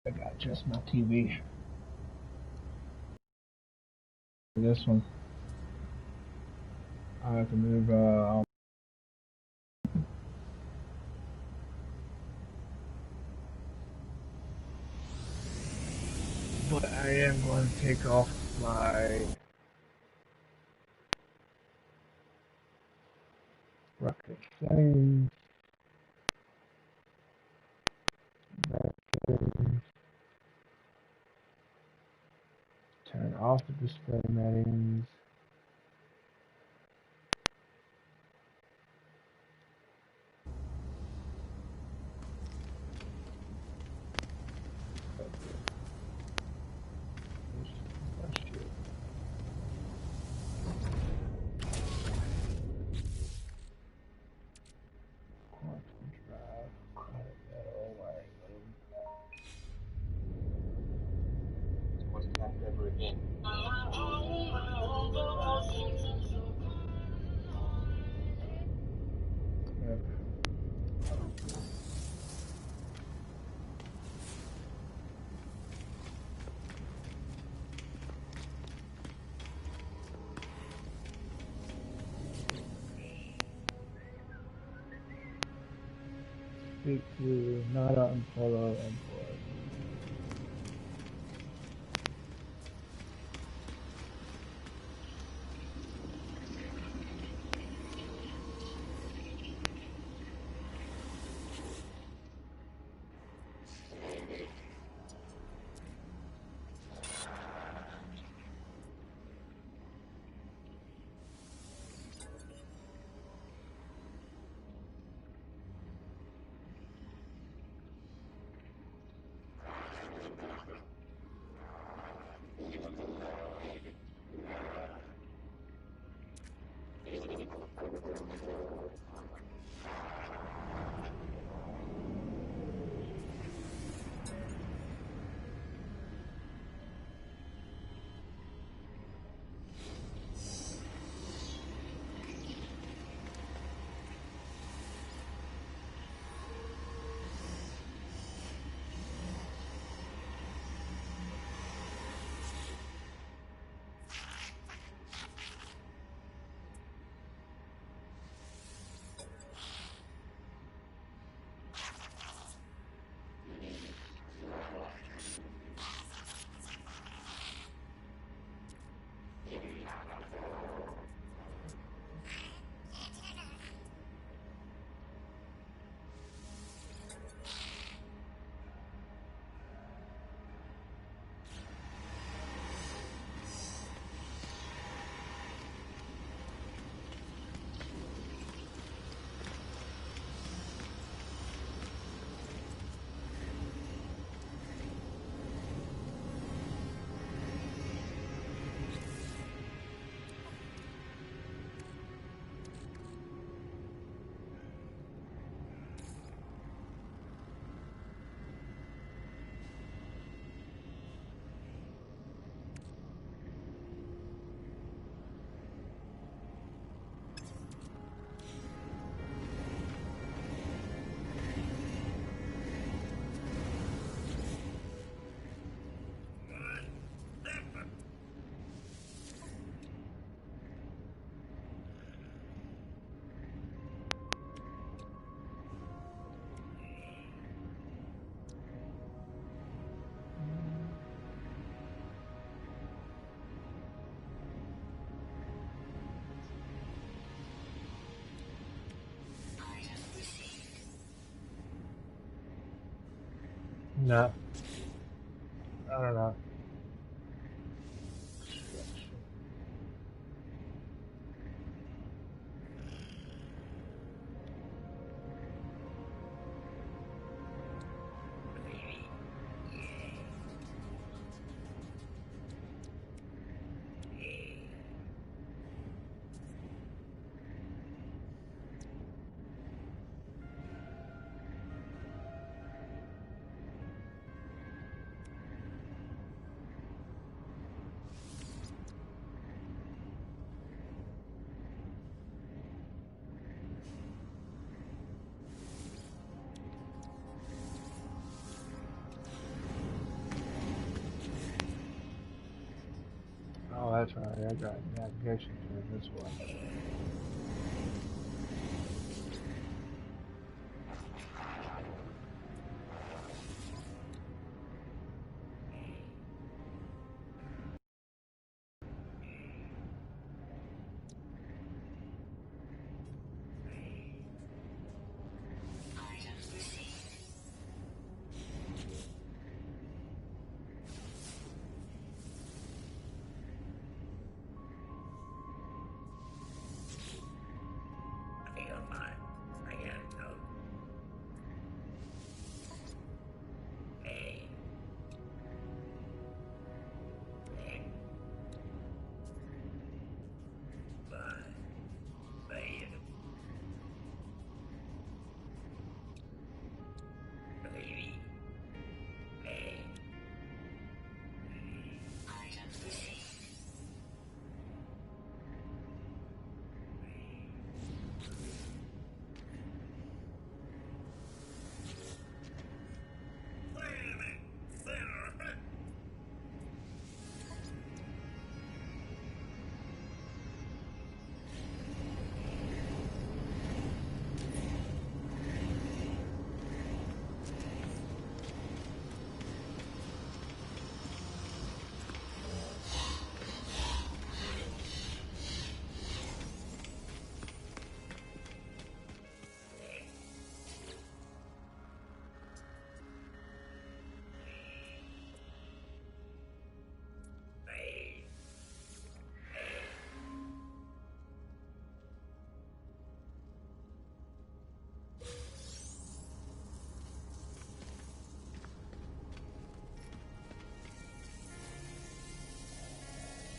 I got just my TV. This one, I have to move. But I am going to take off my rocket settings. Back settings. Turn off the display settings. Quantum drive, credit metal, wiring. What's that ever again? Yep. Speak to Nada and Polo input. No, I don't know. that's right. I got navigation to this way.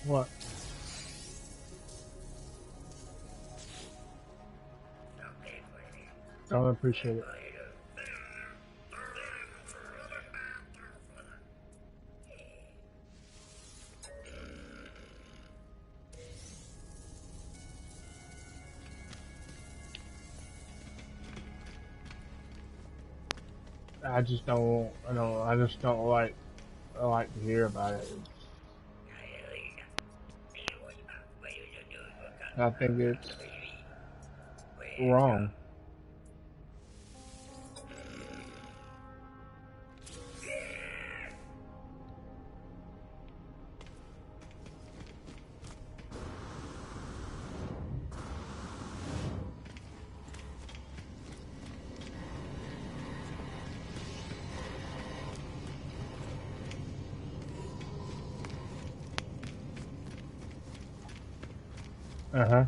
What? Don't appreciate it. I just don't. I don't. I just don't like. I like to hear about it. I think it's wrong. Uh huh.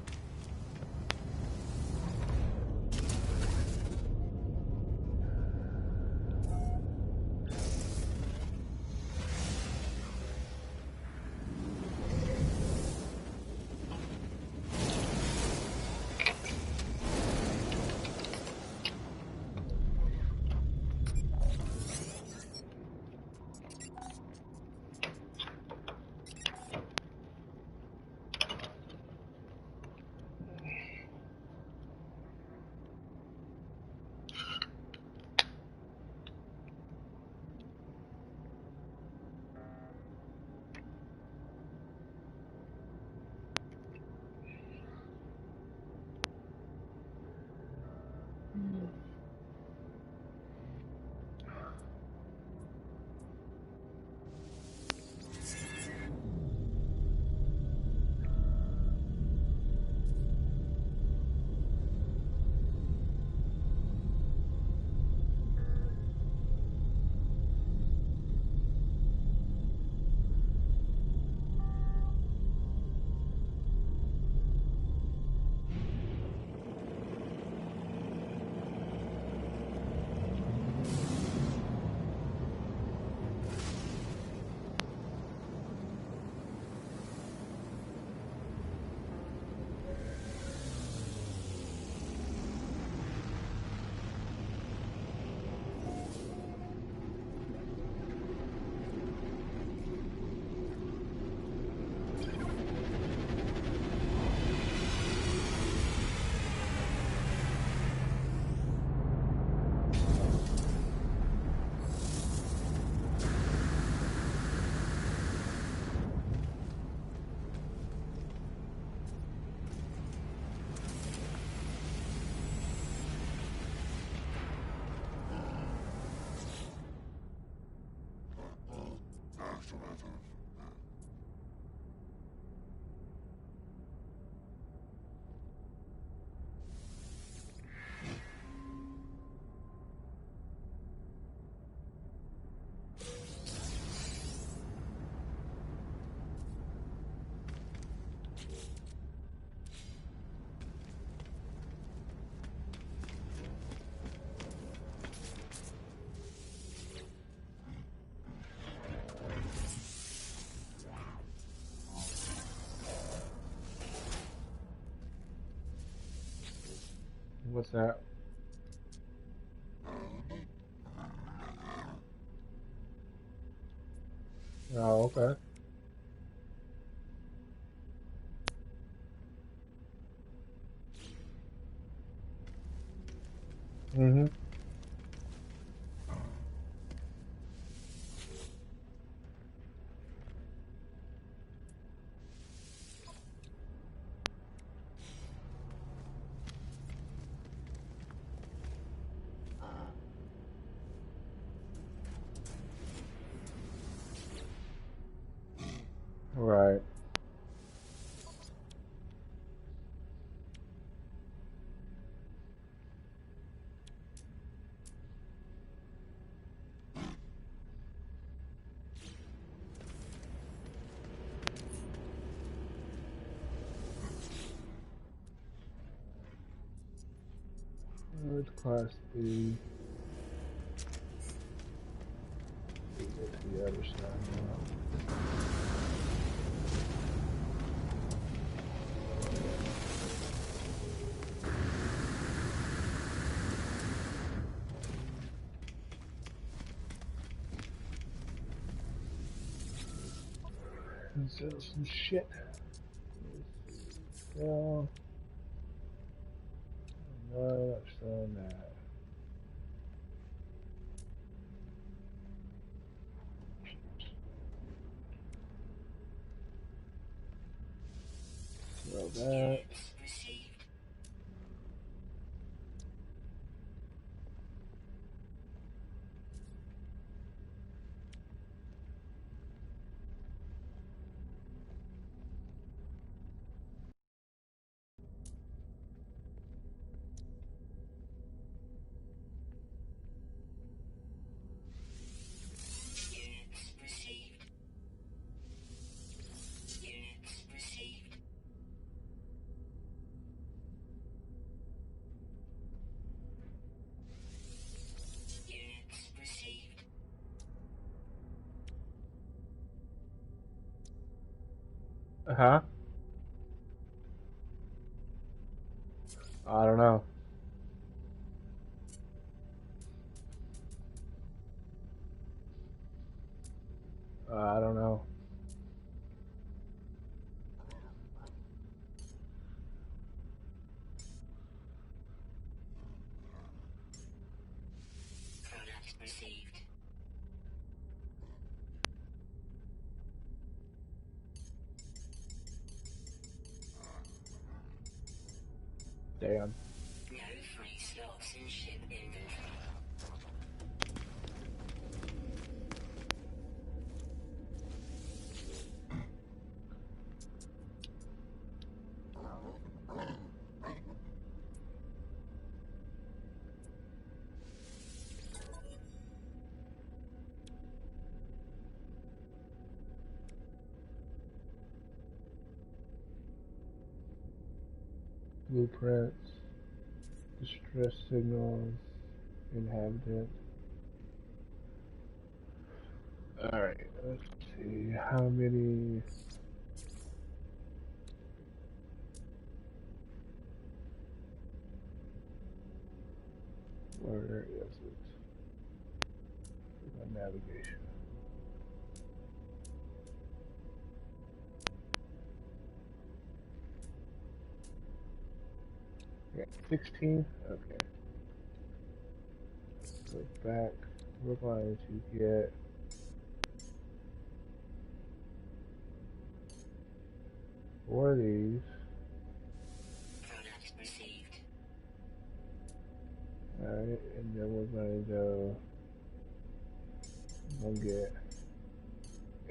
What's that? Oh, okay. Mm-hmm. Right. Where's class B? Get to the other side now. And sell some shit. Sell. No, I'm selling that. Sell that. Huh? I don't know. I don't know. Damn. Blueprints. Distress signals. Inhabitant. Alright, let's see. How many... Where is it? My navigation. Yeah, 16? Okay. Go back. We're going to get 4 of these. Alright, and then we're going to go and get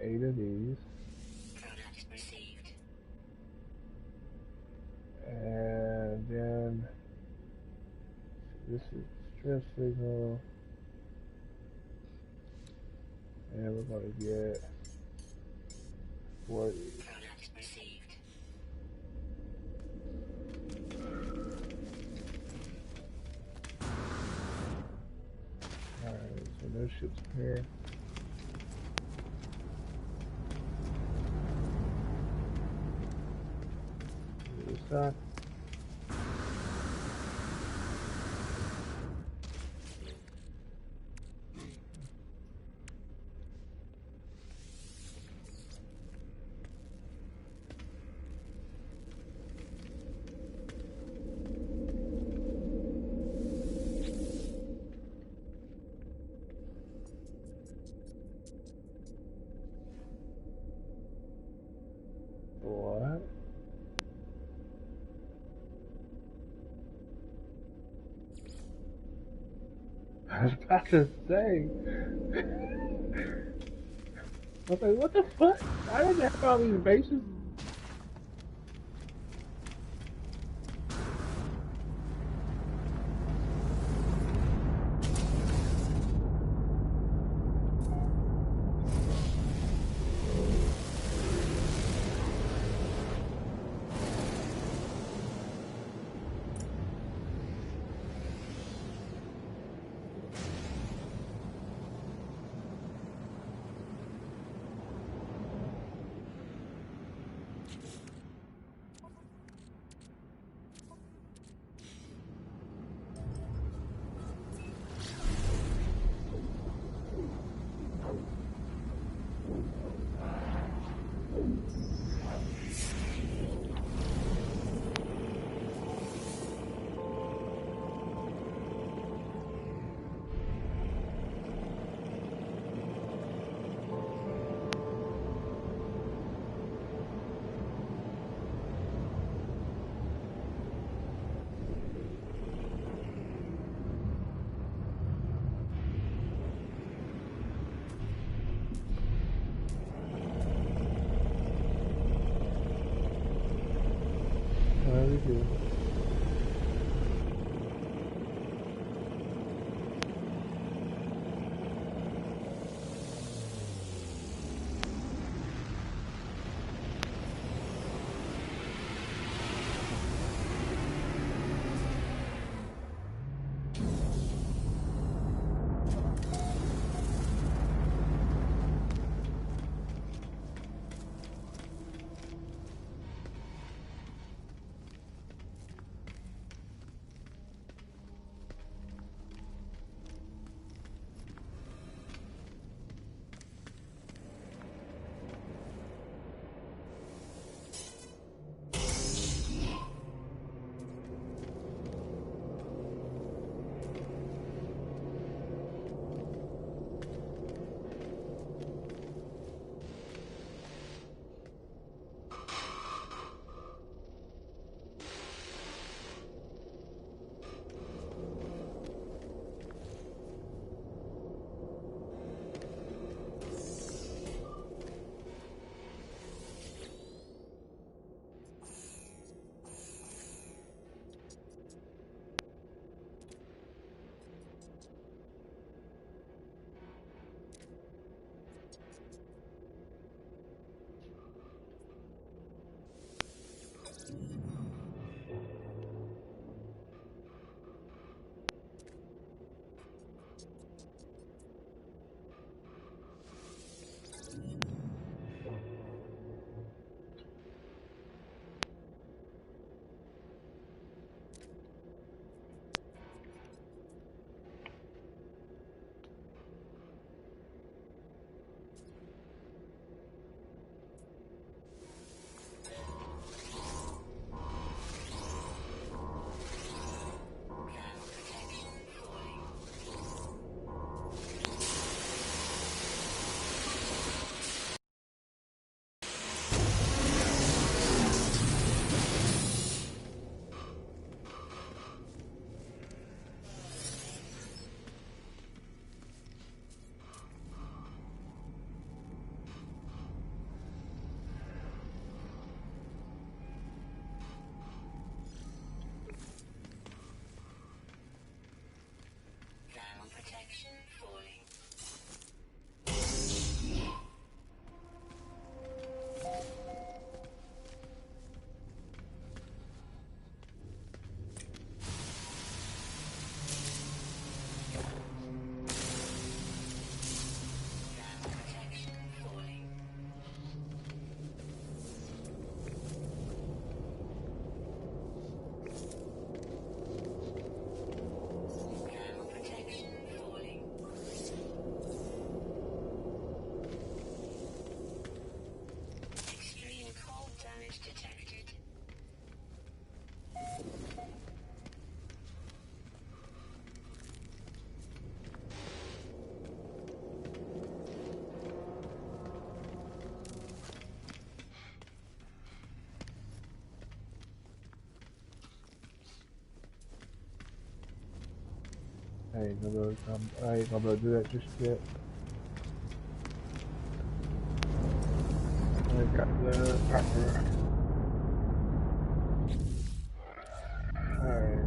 8 of these. And then this is stress signal. And we're going to get 4 of these. Alright, so no ships here. This side. What? I was about to say. I was like, what the fuck? I didn't have all these bases. ain't gonna be able to I ain't gonna be able to do that just yet. I got the proper. Alright.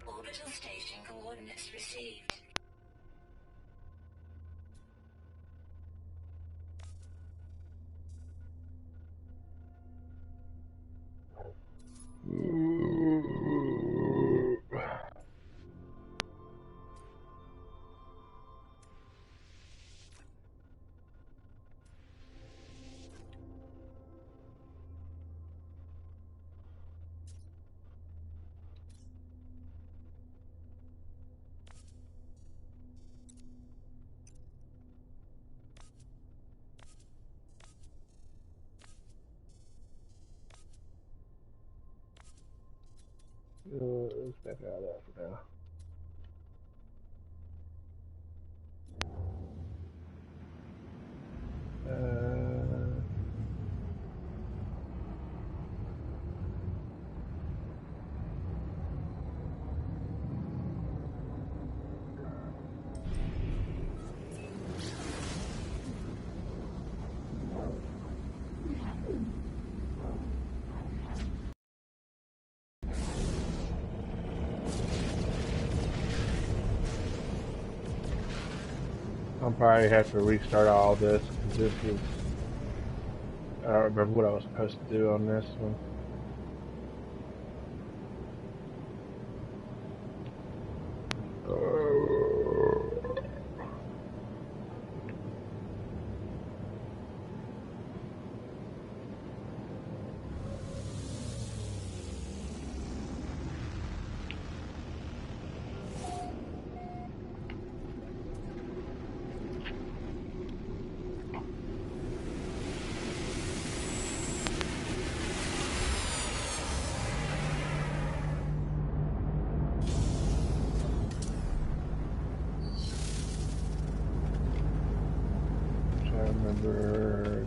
Orbital station coordinates received. Let's back out of that for now. I'll probably have to restart all this because this is. I don't remember what I was supposed to do on this one. I remember.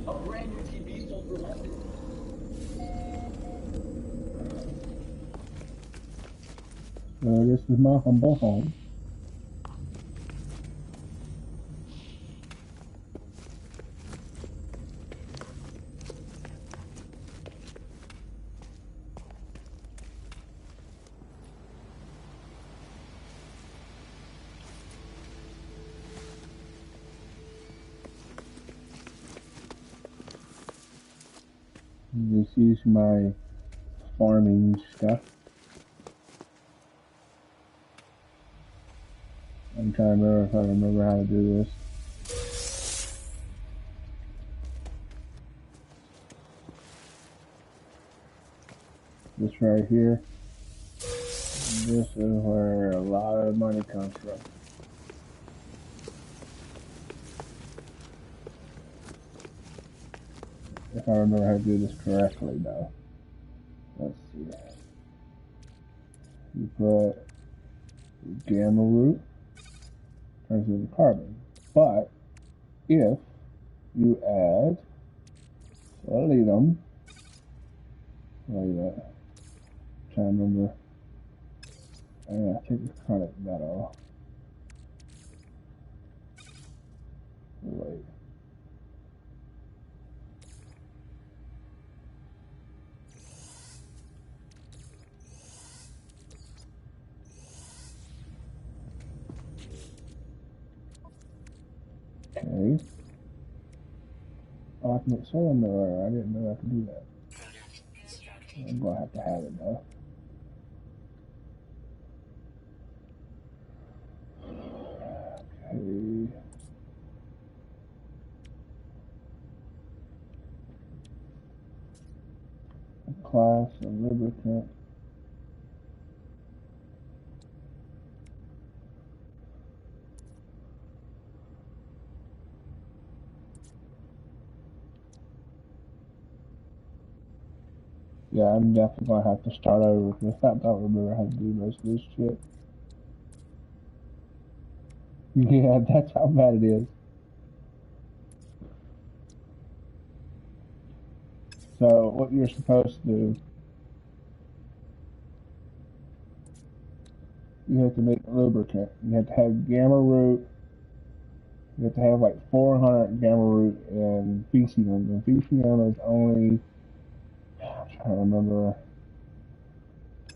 A brand new TV sold for less than this is my humble home. This is my farming stuff. I'm trying to remember if I remember how to do this. This right here. This is where a lot of money comes from. If I remember how to do this correctly, though. Let's see. You put gamma root, turns into carbon. But if you add selenium, like that, I'm trying to remember. I think it's kind of metal. Wait. Okay. Oh, I can make solar mirror. I didn't know I could do that. Product constructed. I'm gonna have to have it though. Okay. Class of lubricant. Yeah, I'm definitely gonna have to start over because I don't remember how to do most of this shit. Yeah, that's how bad it is. So, what you're supposed to do, you have to make lubricant. You have to have gamma root. You have to have like 400 gamma root and VCM. And VCM is only, I'm trying to remember. I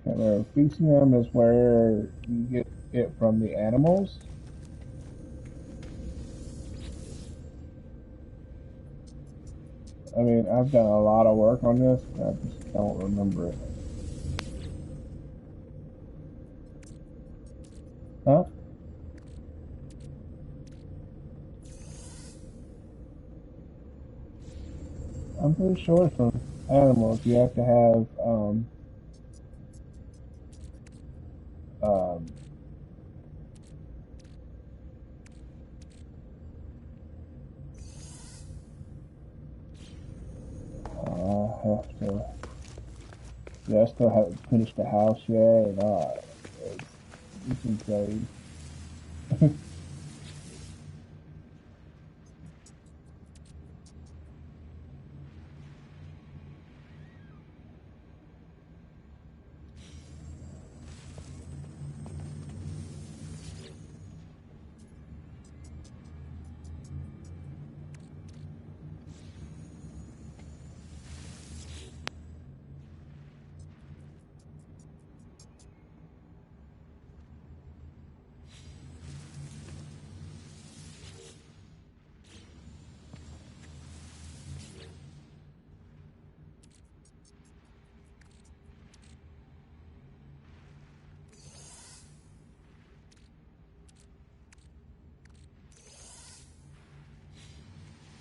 can't remember. VCM is where you get it from the animals. I mean, I've done a lot of work on this, but I just don't remember it. Huh? I'm pretty sure from animals you have to have um, I have to. Yeah, I still haven't finished the house yet, and it's insane.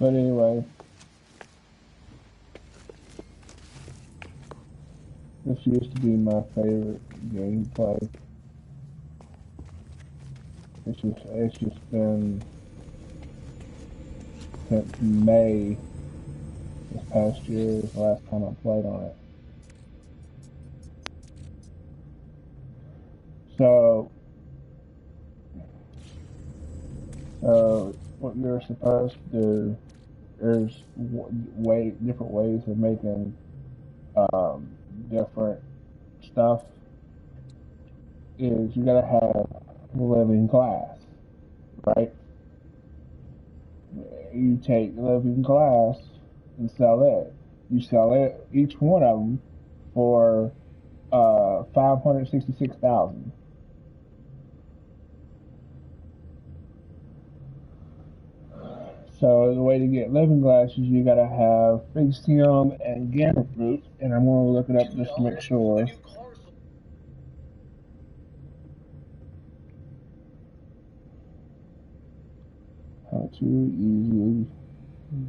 But anyway, this used to be my favorite gameplay. It's just been since May this past year is the last time I played on it. So, what you're supposed to do, there's different ways of making different stuff. Is you gotta have living glass, right? You take living glass and sell it. You sell it each one of them for 566,000. So the way to get living glasses, you gotta have Physium and Gamma Fruit, and I'm gonna look it up just to make sure. How to easily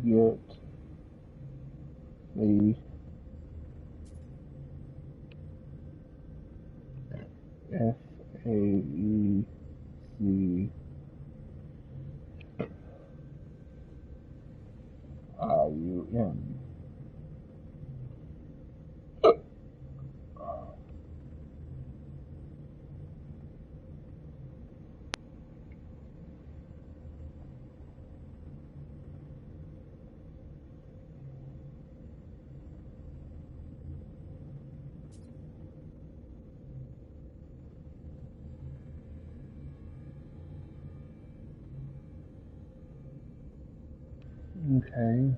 get the FAECIUM. Okay.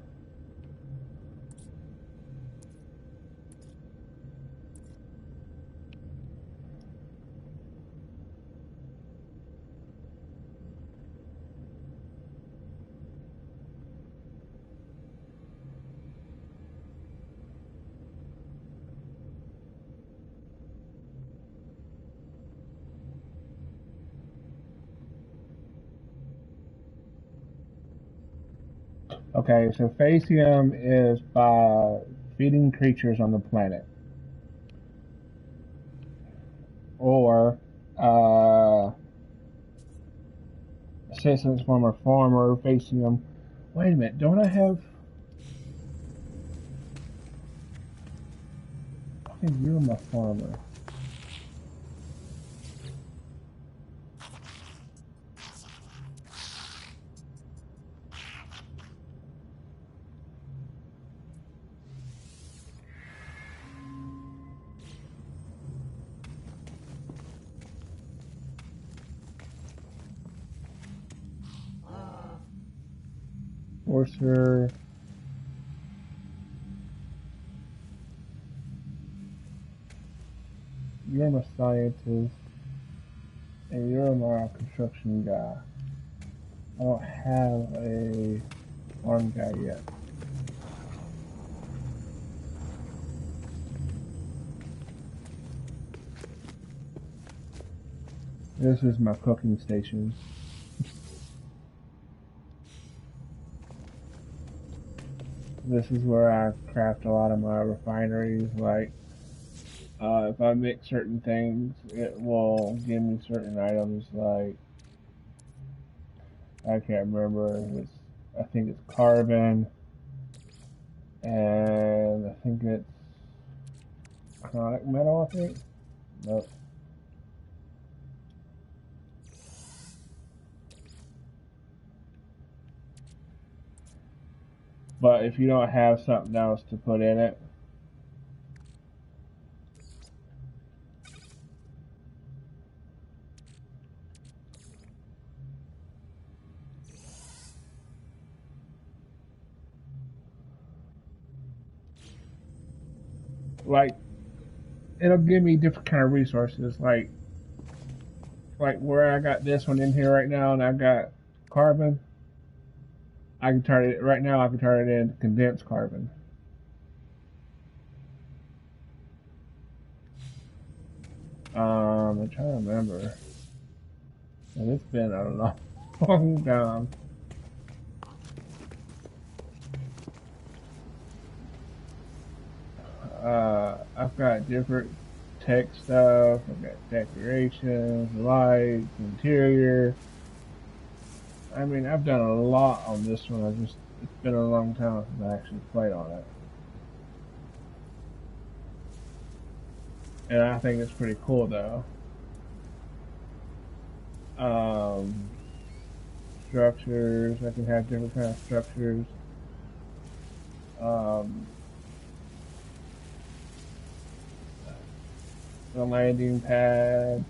Okay, so Physium is by feeding creatures on the planet. Or, citizens from a farmer Physium. Wait a minute, don't I have... I think you're my farmer. Sorcerer. You're my scientist. And you're my construction guy. I don't have a farm guy yet. This is my cooking station. This is where I craft a lot of my refineries. Like, if I mix certain things, it will give me certain items. Like, I can't remember. I think it's carbon, and I think it's chronic metal. I think. Nope. But if you don't have something else to put in it, like, it'll give me different kind of resources. Like where I got this one in here right now, and I got carbon. I can turn it right now. I can turn it into condensed carbon. I'm trying to remember. And it's been a long time. I've got different tech stuff. I've got decorations, lights, interior. I mean, I've done a lot on this one. It's been a long time since I actually played on it. And I think it's pretty cool though. Structures, I can have different kind of structures. The landing pad,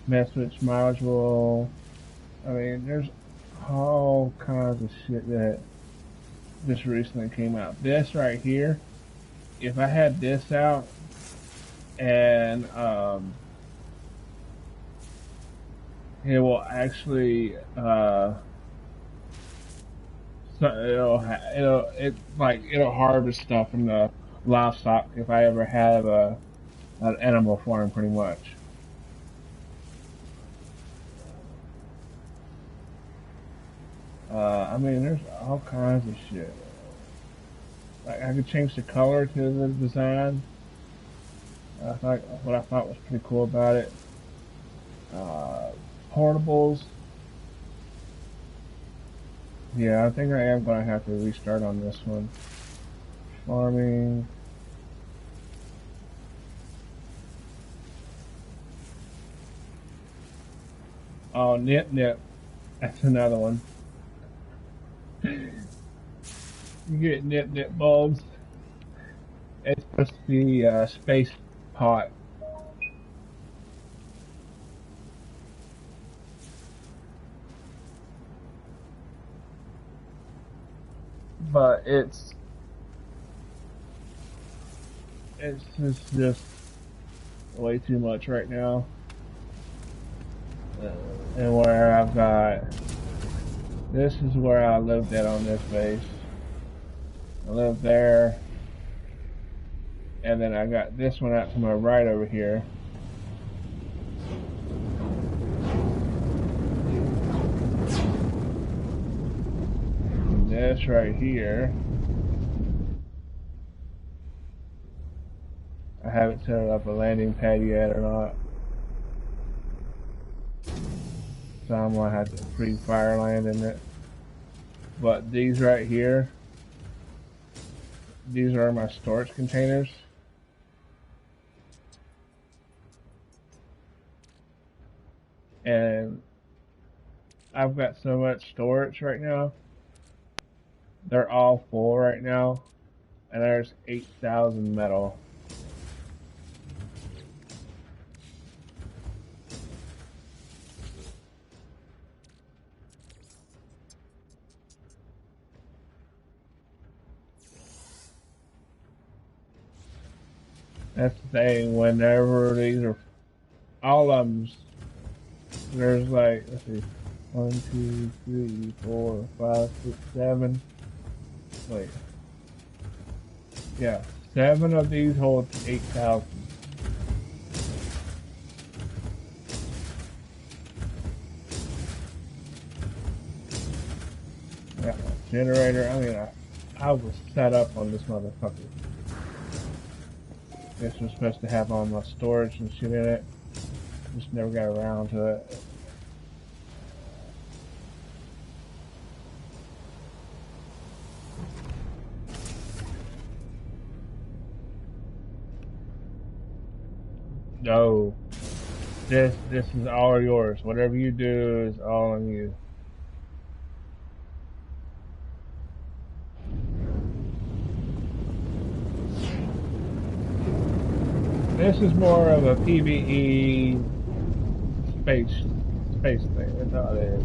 message module. I mean, there's all kinds of shit that just recently came out. This right here, if I had this out and it will actually So it'll harvest stuff from the livestock if I ever have an animal farm, pretty much. I mean, there's all kinds of shit. Like I could change the color to the design. I thought what I thought was pretty cool about it. Uh, Portables. Yeah, I think I am gonna have to restart on this one. Farming. Oh, Nip Nip. That's another one. You get Nip Nip bulbs. It's supposed to be a space pot. But it's just way too much right now. And where I've got this is where I lived at on this base. I lived there, and then I got this one out to my right over here. And this right here, I haven't set up a landing pad yet or not. So I'm gonna have to pre-fire land in it. But these right here, these are my storage containers. And I've got so much storage right now. They're all full right now. And there's 8,000 metal. That's the thing, whenever these are, all of them, there's like, let's see, 1, 2, 3, 4, 5, 6, 7, wait, yeah, 7 of these hold 8,000. Yeah, generator, I mean, I was set up on this motherfucker. This was supposed to have all my storage and shit in it. Just never got around to it. No. This is all yours. Whatever you do is all on you. This is more of a PvE space thing. That's all it is.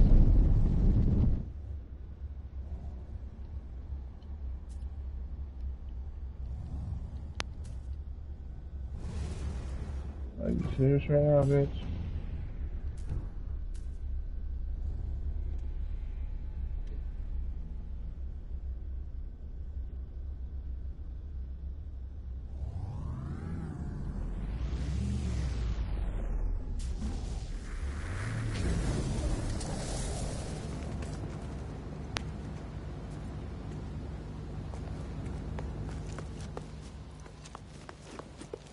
Are you serious right now, bitch?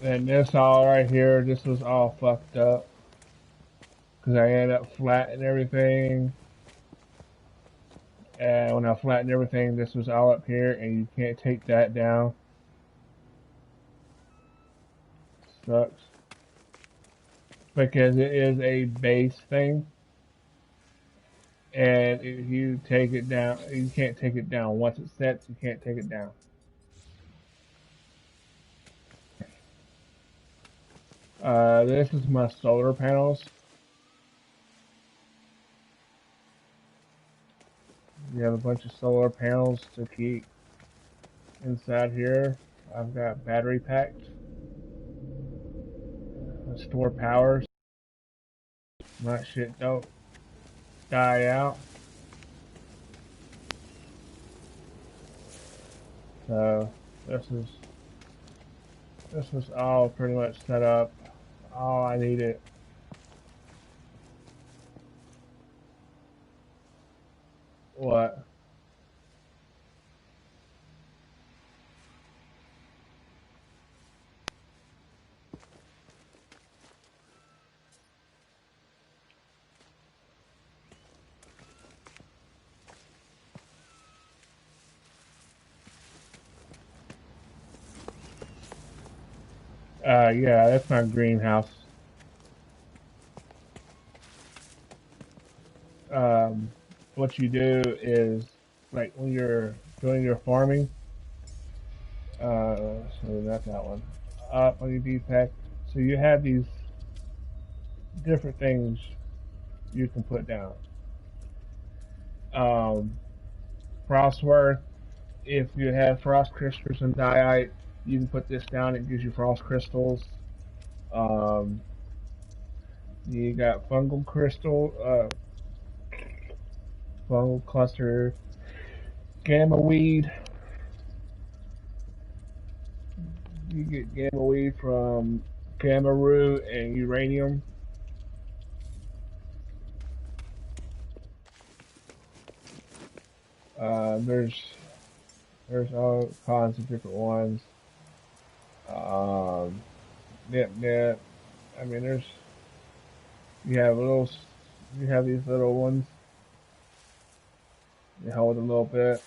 And this all right here, this was all fucked up. Because I ended up flattening everything. And when I flattened everything, this was all up here, and you can't take that down. Sucks. Because it is a base thing. And if you take it down, you can't take it down. Once it sets, you can't take it down. This is my solar panels. You have a bunch of solar panels to keep inside here. I've got battery packs. Store power. My shit don't die out. So this is all pretty much set up. All I needed. What? Yeah, that's my greenhouse. Um, what you do is, like, when you're doing your farming, so not that one, up on your D-pad, so you have these different things you can put down. Um, Frostworth, if you have frost crystals and diite, you can put this down, it gives you frost crystals. Um, you got fungal crystal, fungal cluster, gamma weed. You get gamma weed from gamma root and uranium. Uh, there's there's all kinds of different ones. Um, nip. I mean, you have little you have these little ones. You hold a little bit.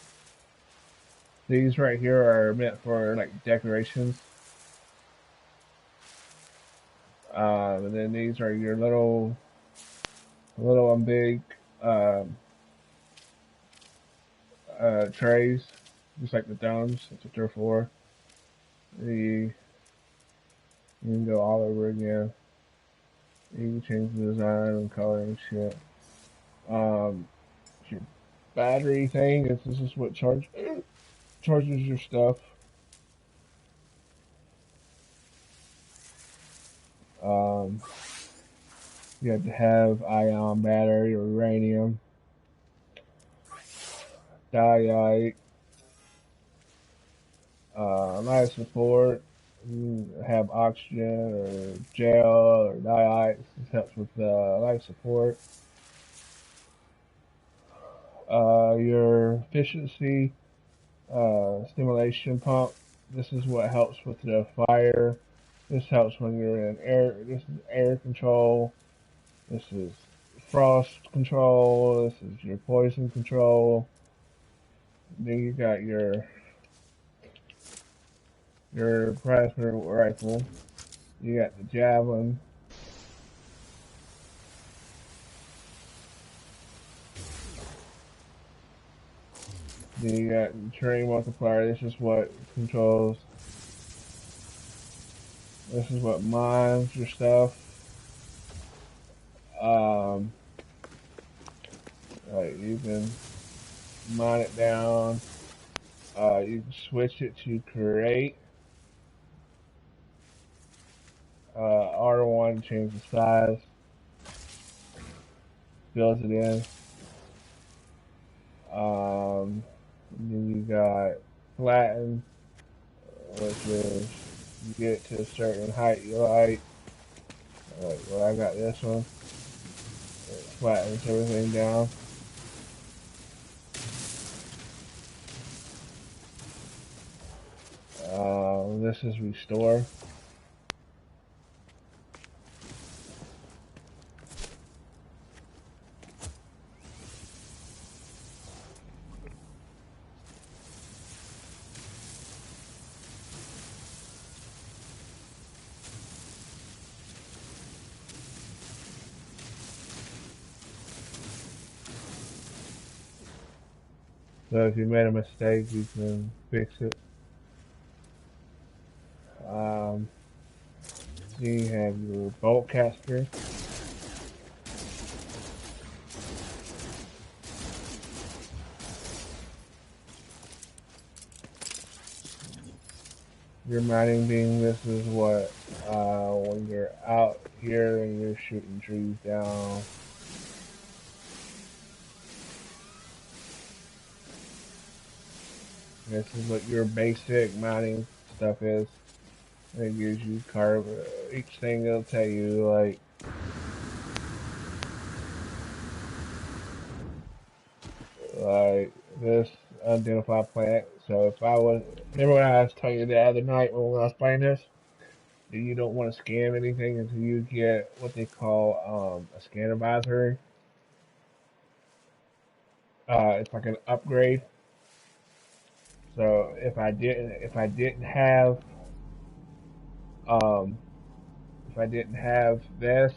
These right here are meant for like decorations. And then these are your little and big um, trays, just like the domes. That's what they're for. You can go all over again. You can change the design and color and shit. Your battery thing is this is what charges your stuff. Um, you have to have ion battery or uranium, diite, life support. You have oxygen or gel or diite. This helps with life support. Your efficiency stimulation pump. This is what helps with the fire. This helps when you're in air. This is air control. This is frost control. This is your poison control. Then you got your plasma rifle. You got the javelin. Then you got the terrain multiplier. This is what controls. This is what mines your stuff. Like you can mine it down. You can switch it to create. R1 change the size. Fills it in. Then you got flatten, which is you get to a certain height you like. Well, I got this one. It flattens everything down. This is restore. So if you made a mistake, you can fix it. Then you have your bolt caster. Your mining beam, this is what, when you're out here and you're shooting trees down. This is what your basic mining stuff is. It gives you each thing it'll tell you like this identify plant. So if I was, remember when I was telling you the other night when I was playing this, that you don't want to scan anything until you get what they call a scan advisory. It's like an upgrade. So um, if I didn't have this,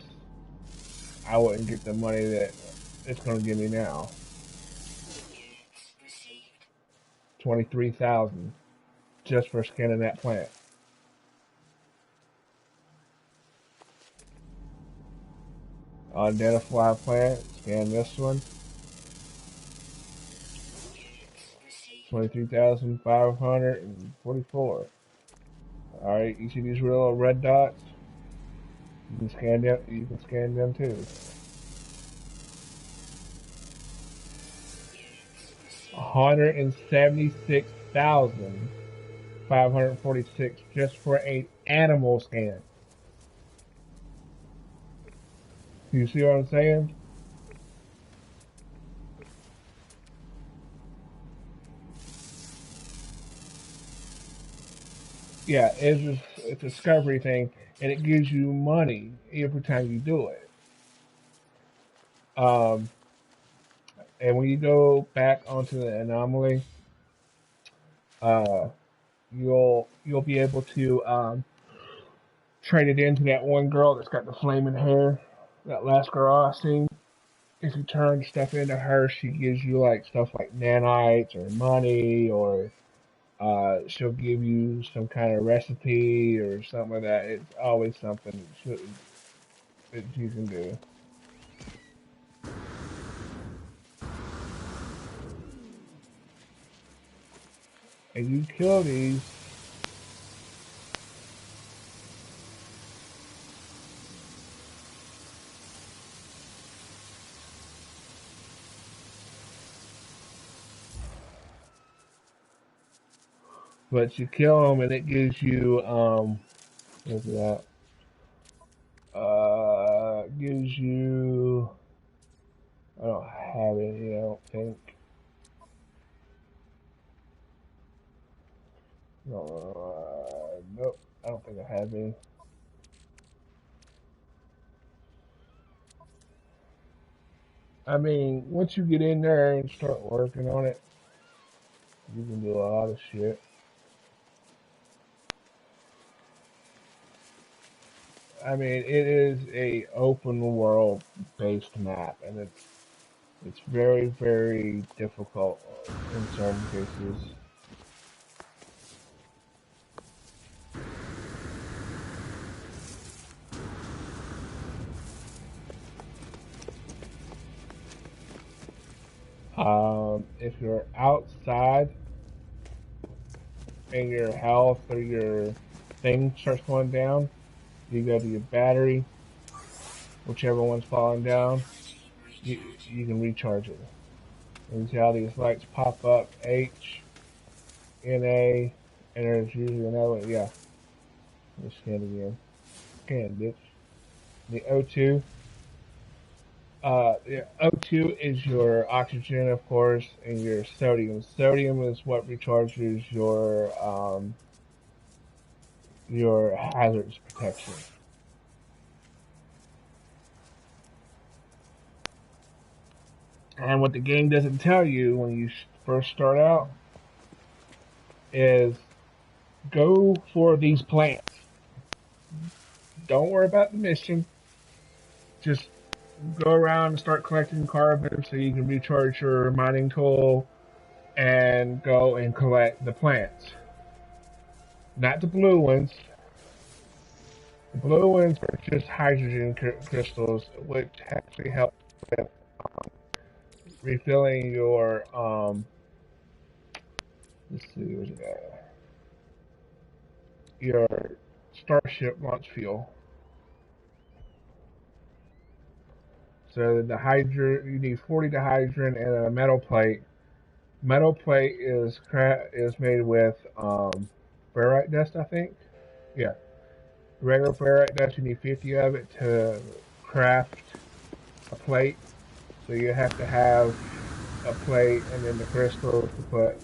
I wouldn't get the money that it's going to give me now. 23,000 just for scanning that plant. Identify plant, scan this one. 23,544. Alright, you see these little red dots? You can scan them too. 176,546 just for an animal scan. You see what I'm saying? Yeah, it's a discovery thing, and it gives you money every time you do it. And when you go back onto the anomaly, uh, you'll be able to trade it into that one girl that's got the flaming hair, that last girl I seen. If you turn stuff into her, she gives you like stuff like nanites or money, or she'll give you some kind of recipe or something like that. It's always something that you can do. And you kill these. But you kill them and it gives you, what's that? Gives you, I don't have it here, I don't think. Nope, I don't think I have any. I mean, once you get in there and start working on it, you can do a lot of shit. I mean, it is a open world based map, and it's very, very difficult in certain cases. If you're outside and your health or your thing starts going down, you go to your battery, whichever one's falling down, you can recharge it. And you see how these lights pop up, H, NA, and there's usually another one, yeah. Let's scan it again. Scan, bitch. The O2. The O2 is your oxygen, of course, and your sodium. Sodium is what recharges your hazards protection. And what the game doesn't tell you when you first start out is go for these plants. Don't worry about the mission. Just go around and start collecting carbon so you can recharge your mining tool and go and collect the plants. Not the blue ones. The blue ones are just hydrogen crystals, which actually help with refilling your let's see, where's it at? Your Starship launch fuel. So the hydrogen, you need 40 dihydrogen and a metal plate Metal plate is made with ferrite dust, I think. Yeah, regular ferrite dust. You need 50 of it to craft a plate. So you have to have a plate and then the crystals to put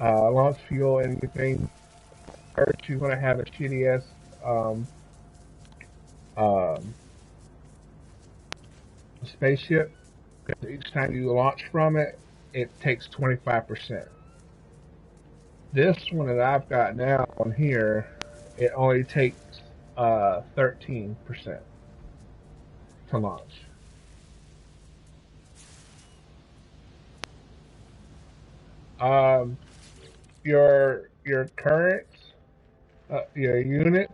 launch fuel and anything. First, you're gonna have a shitty ass um, um, spaceship. Because each time you launch from it, it takes 25%. This one that I've got now on here, it only takes 13% to launch. Um, your current your units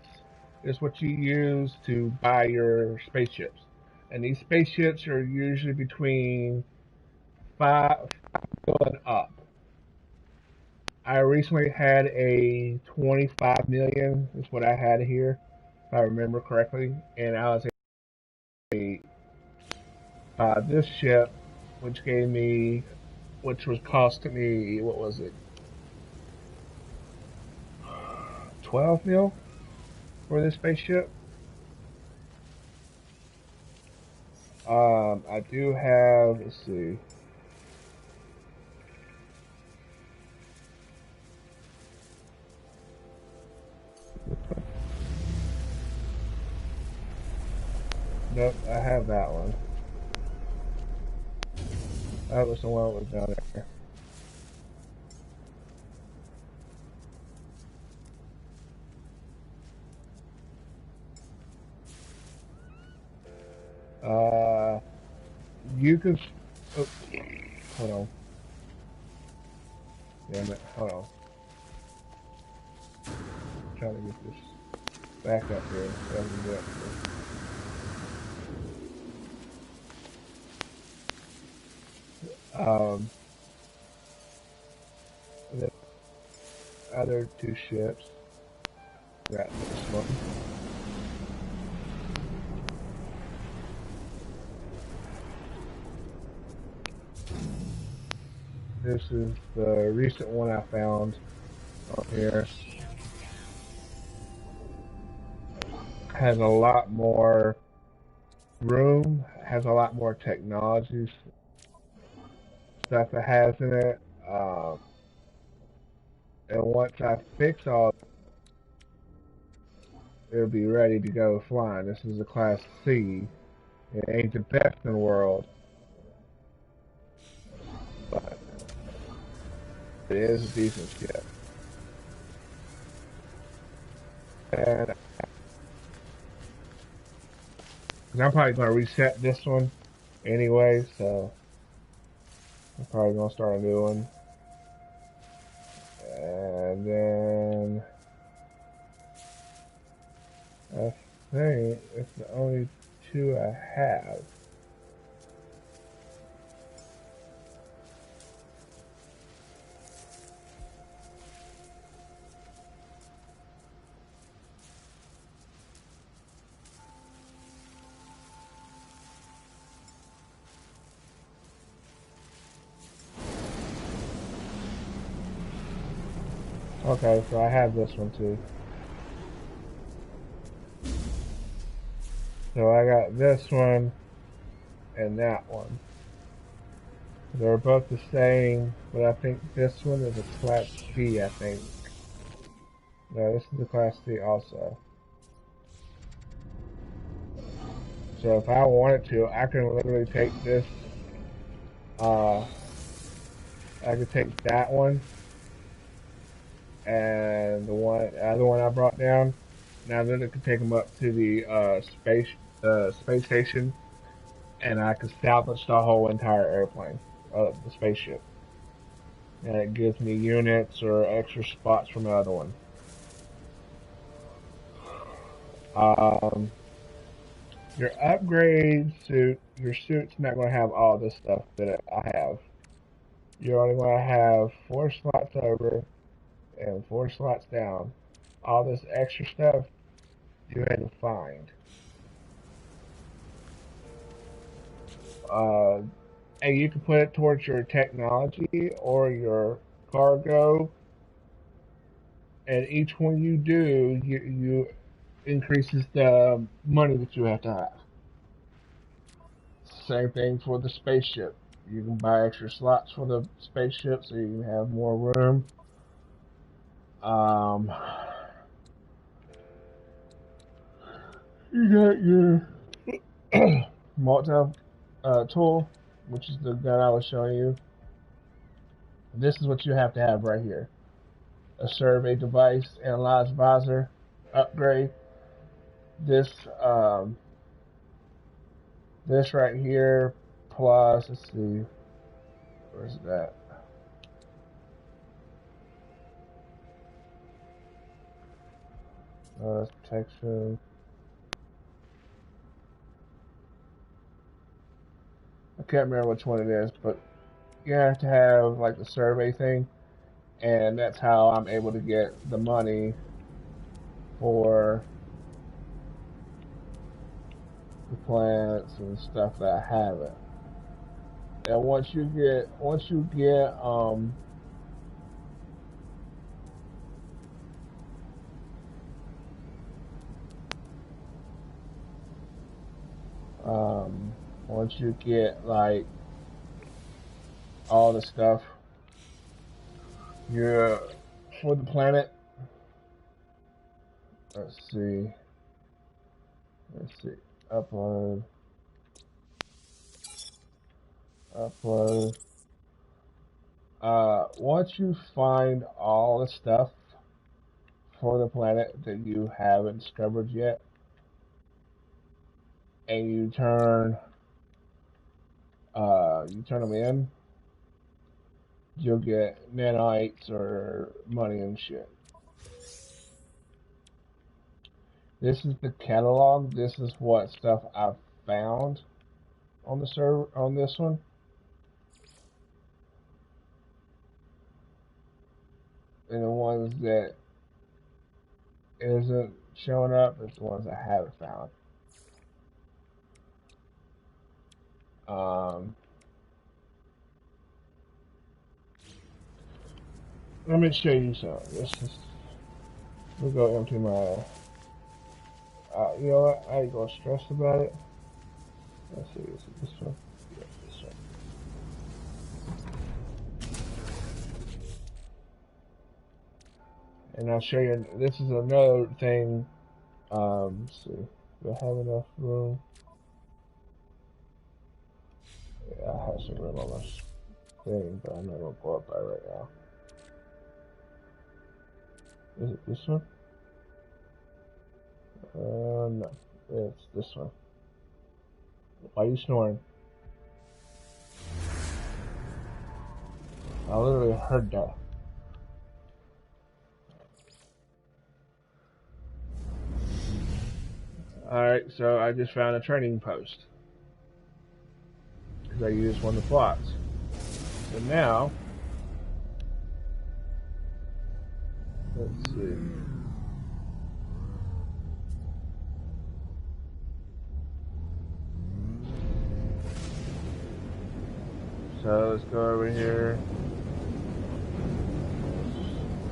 is what you use to buy your spaceships, and these spaceships are usually between 5 and up. I recently had a 25 million is what I had here, if I remember correctly, and I was a this ship, which gave me, which was costing me, what was it, 12 mil for this spaceship. I do have, let's see, nope, I have that one. That was the one that was down there. Uh, you can, oh, hold on, damn it, hold on. I'm trying to get this back up here. So I can do it. The other two ships, got this one. This is the recent one I found on here. Has a lot more room, has a lot more technologies, stuff it has in it. And once I fix all, it'll be ready to go flying. This is a Class C. It ain't the best in the world, but it is a decent ship. And I'm probably going to reset this one anyway, so I'm probably going to start a new one. And then I think it's the only two I have. Okay, so I have this one too. So I got this one and that one. They're both the same, but I think this one is a Class B, I think. No, this is a Class C also. So if I wanted to, I can literally take this, uh, I could take that one and the other one I brought down. Now then I could take them up to the space station, and I could salvage the whole entire airplane, the spaceship. And it gives me units or extra spots from the other one. Um, your upgrade suit, your suit's not going to have all this stuff that I have. You're only going to have 4 slots over and 4 slots down. All this extra stuff you had to find. Uh, and you can put it towards your technology or your cargo. And each one you do, you increases the money that you have to have. Same thing for the spaceship. You can buy extra slots for the spaceship so you can have more room. Um, you got your multi tool, which is the gun I was showing you. This is what you have to have right here: a survey device, analyze visor, upgrade. This this right here plus, let's see, where's that? Protection. I can't remember which one it is, but you have to have like the survey thing, and that's how I'm able to get the money for the plants and stuff that I haven't. And once you get once you get like all the stuff you're for the planet, let's see, upload, once you find all the stuff for the planet that you haven't discovered yet, and you turn them in, you'll get nanites or money and shit. This is the catalog. This is what stuff I've found on the server on this one. And the ones that isn't showing up is the ones I haven't found. Let me show you some. We'll go empty my. You know what? I ain't gonna stress about it. Let's see. Is it this one? Yeah, this one. And I'll show you. This is another thing. Let's see. Do I have enough room? Yeah, I have some room on my thing, but I'm not gonna go up by right now. Is it this one? No. It's this one. Why are you snoring? I literally heard that. Alright, so I just found a training post. Because I used one of the plots. So now, let's see. So let's go over here.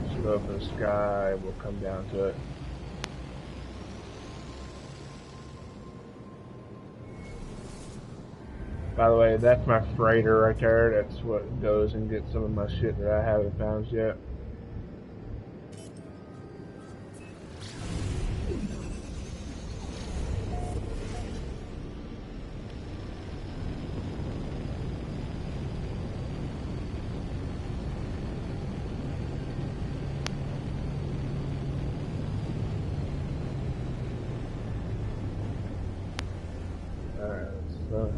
Let's go up in the sky. We'll come down to it. By the way, that's my freighter right there. That's what goes and gets some of my shit that I haven't found yet. Alright, so.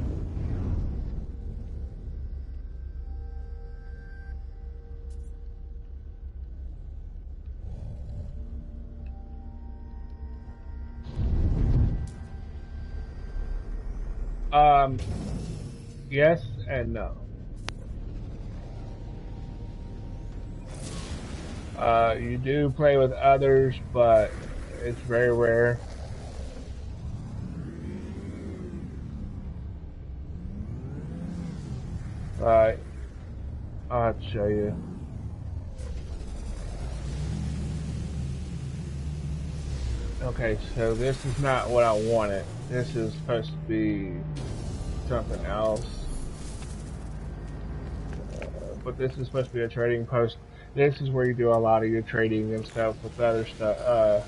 Yes and no. You do play with others, but it's very rare. Right. I'll show you. Okay, so this is not what I wanted. This is supposed to be something else. But this is supposed to be a trading post. This is where you do a lot of your trading and stuff with other stuff.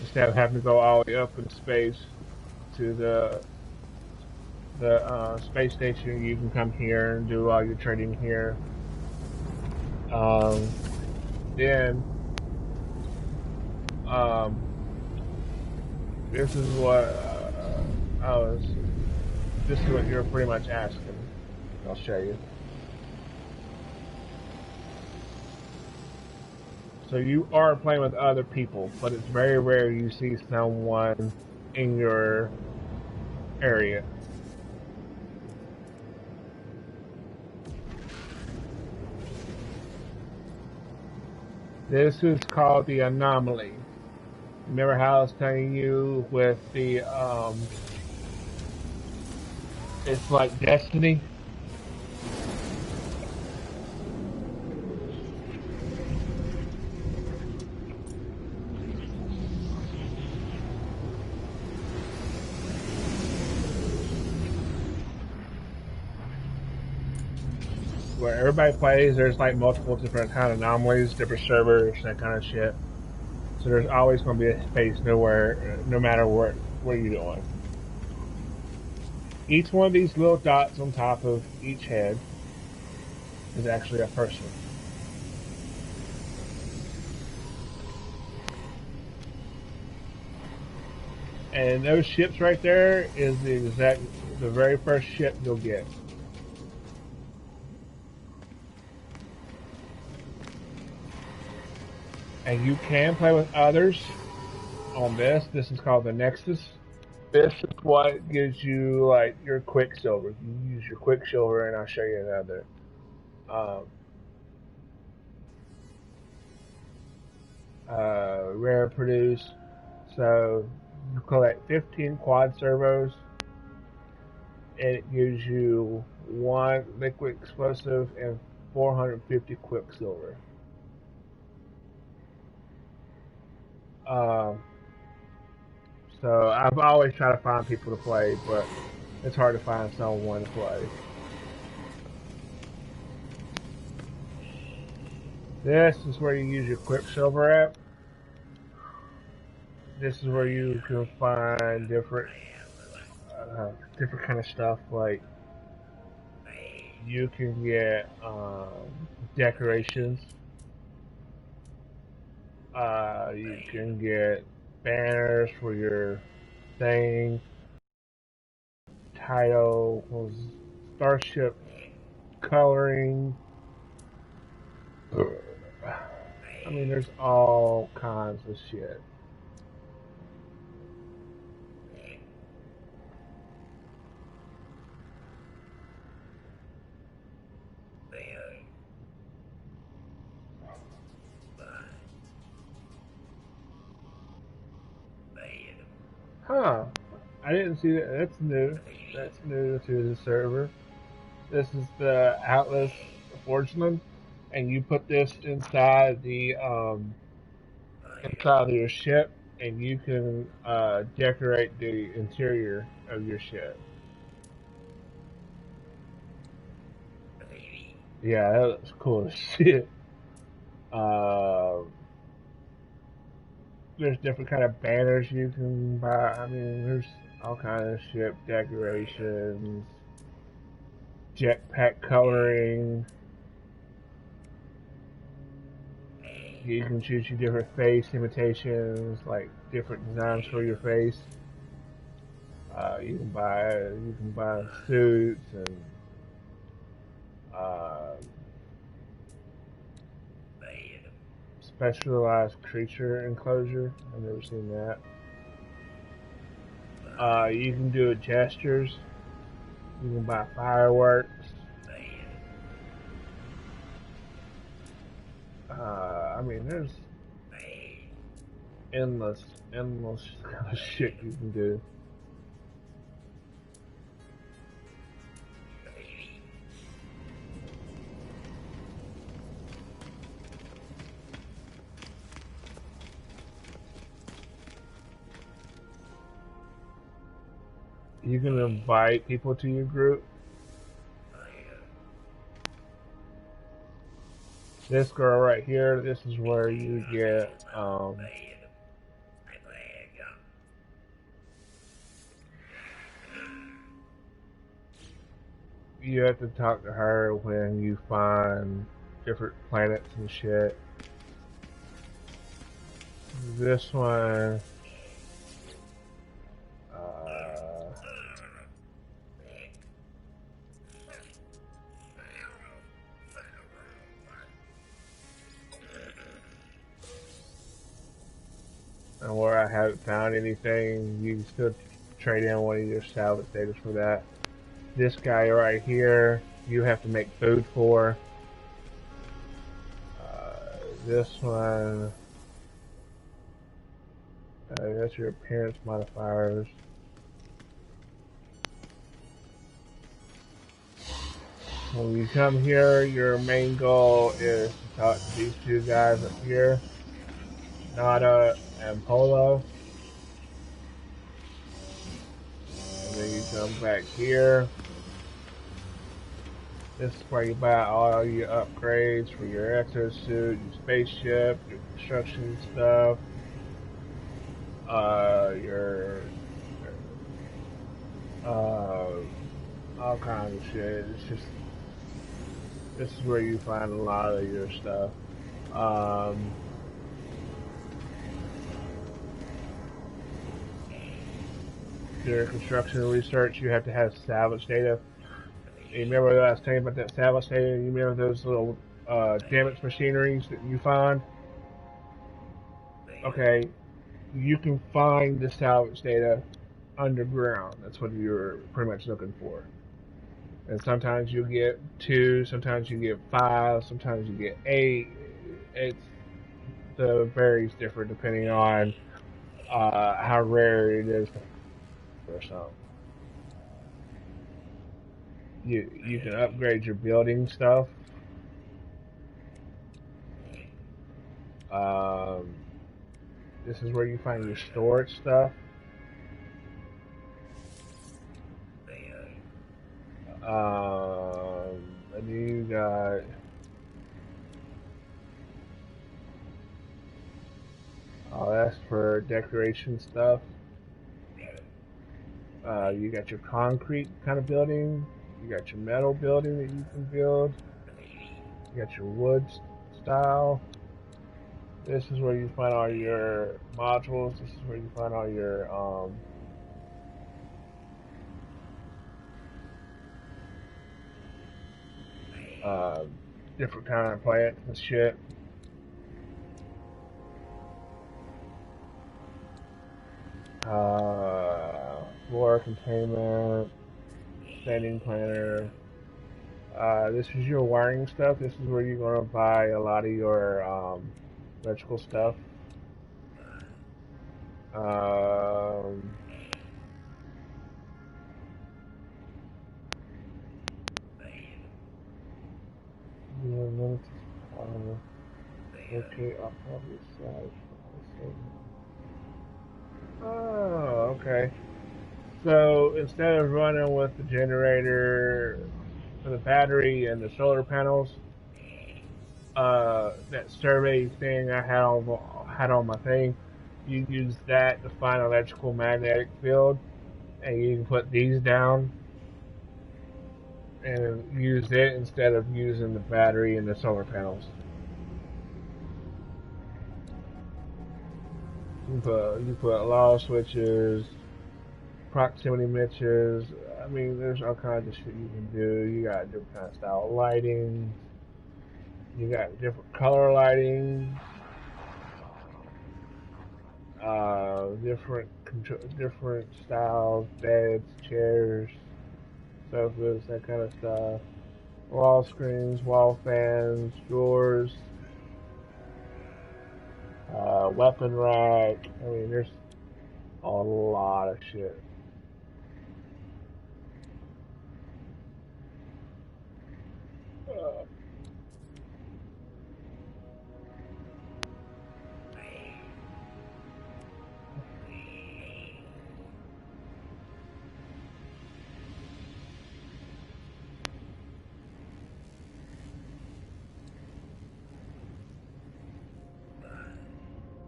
Instead of having to go all the way up in space to the space station, you can come here and do all your trading here. Um, then um, this is what I was. This is what you're pretty much asking. I'll show you. So you are playing with other people, but it's very rare you see someone in your area. This is called the anomaly. Remember how I was telling you with the it's like Destiny? Where everybody plays, there's like multiple different kind of anomalies, different servers, that kind of shit. So there's always going to be a space nowhere, no matter what you're doing. Each one of these little dots on top of each head is actually a person. And those ships right there is the very first ship you'll get. And you can play with others on this. This is called the Nexus. This is what gives you like your Quicksilver. You use your Quicksilver, and I'll show you another. Rare produce. So you collect 15 quad servos, and it gives you 1 liquid explosive and 450 Quicksilver. So I've always tried to find people to play, but it's hard to find someone to play. This is where you use your Quicksilver at. This is where you can find different kind of stuff. Like you can get decorations. You can get banners for your thing. Title, starship coloring. I mean, there's all kinds of shit. Huh. I didn't see that. That's new. That's new to the server. This is the Atlas Forgeland, and you put this inside inside of your ship, and you can decorate the interior of your ship. Yeah, that looks cool as shit. Uh, there's different kind of banners you can buy. I mean, there's all kinds of ship decorations, jetpack coloring. You can choose your different face imitations, like different designs for your face. You can buy suits and specialized creature enclosure. I've never seen that. You can do gestures. You can buy fireworks. I mean, there's endless kind of shit you can do. You can invite people to your group. This girl right here, this is where you get, you have to talk to her when you find different planets and shit. This one, and where I haven't found anything, you can still trade in one of your salvage status for that. This guy right here, you have to make food for. This one, that's your appearance modifiers. When you come here, your main goal is to talk to these two guys up here, Nada and Polo. And then you come back here. This is where you buy all your upgrades for your exosuit, your spaceship, your construction stuff, all kinds of shit. It's just, this is where you find a lot of your stuff. Your construction research, you have to have salvage data. You remember what I was telling you about that salvage data? You remember those little damaged machineries that you find? Okay, you can find the salvage data underground. That's what you're pretty much looking for. And sometimes you get 2, sometimes you get 5, sometimes you get 8. The varies different depending on how rare it is or something. You can upgrade your building stuff. This is where you find your storage stuff. And you got that's for decoration stuff. You got your concrete kind of building. You got your metal building that you can build. You got your wood style. This is where you find all your modules. This is where you find all your different kind of plants and shit. Floor containment, standing planner. This is your wiring stuff. This is where you're going to buy a lot of your electrical stuff. Okay, I'll probably side. Oh, okay. So instead of running with the generator for the battery and the solar panels, that survey thing I had on my thing, you use that to find electrical magnetic field, and you can put these down and use it instead of using the battery and the solar panels. You put law switches, proximity mixers. I mean, there's all kinds of shit you can do. You got different kind of style lighting. You got different color lighting. Different styles, beds, chairs, sofas, that kind of stuff. Wall screens, wall fans, drawers, weapon rack. I mean, there's a lot of shit.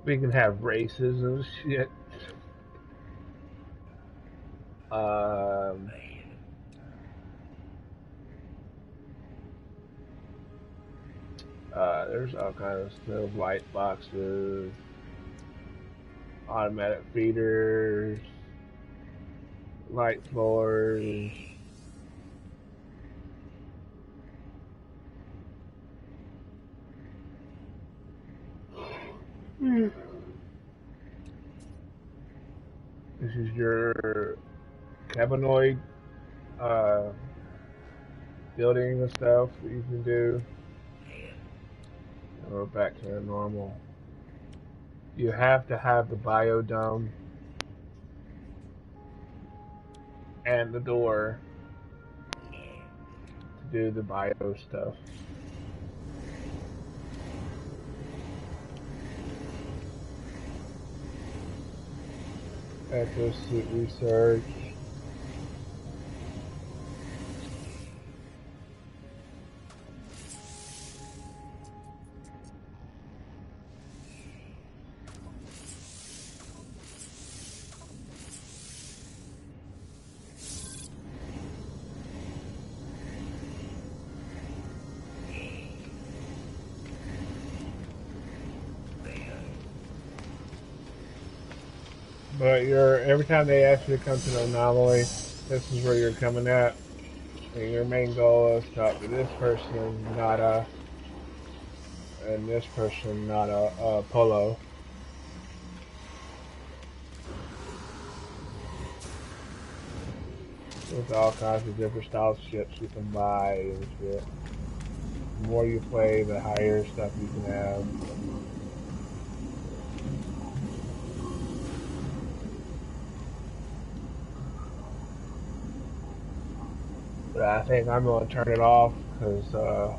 We can have races and shit. Um, there's all kinds of stuff, light boxes, automatic feeders, light floors. This is your cannabinoid uh, building and stuff that you can do. And we're back to normal. You have to have the biodome and the door to do the bio stuff. Exosuit research. But every time they ask you to come to an anomaly, this is where you're coming at. And your main goal is to talk to this person, Nada, and this person, Nada, Polo. With all kinds of different style ships you can buy and shit. The more you play, the higher stuff you can have. But I think I'm going to turn it off because the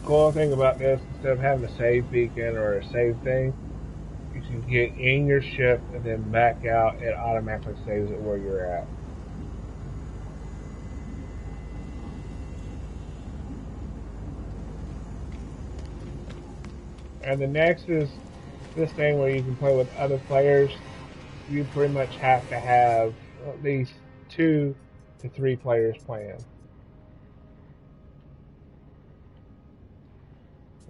cool thing about this, instead of having a save beacon or a save thing, you can get in your ship and then back out. It automatically saves it where you're at. And the next is this thing where you can play with other players. You pretty much have to have at least 2 to 3 players playing.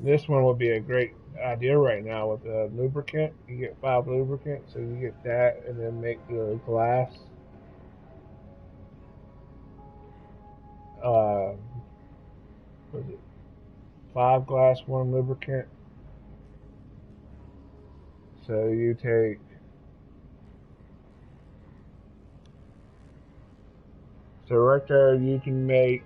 This one would be a great idea right now with the lubricant. You get 5 lubricant, so you get that and then make the glass. Was it 5 glass, 1 lubricant? So you take so right there you can make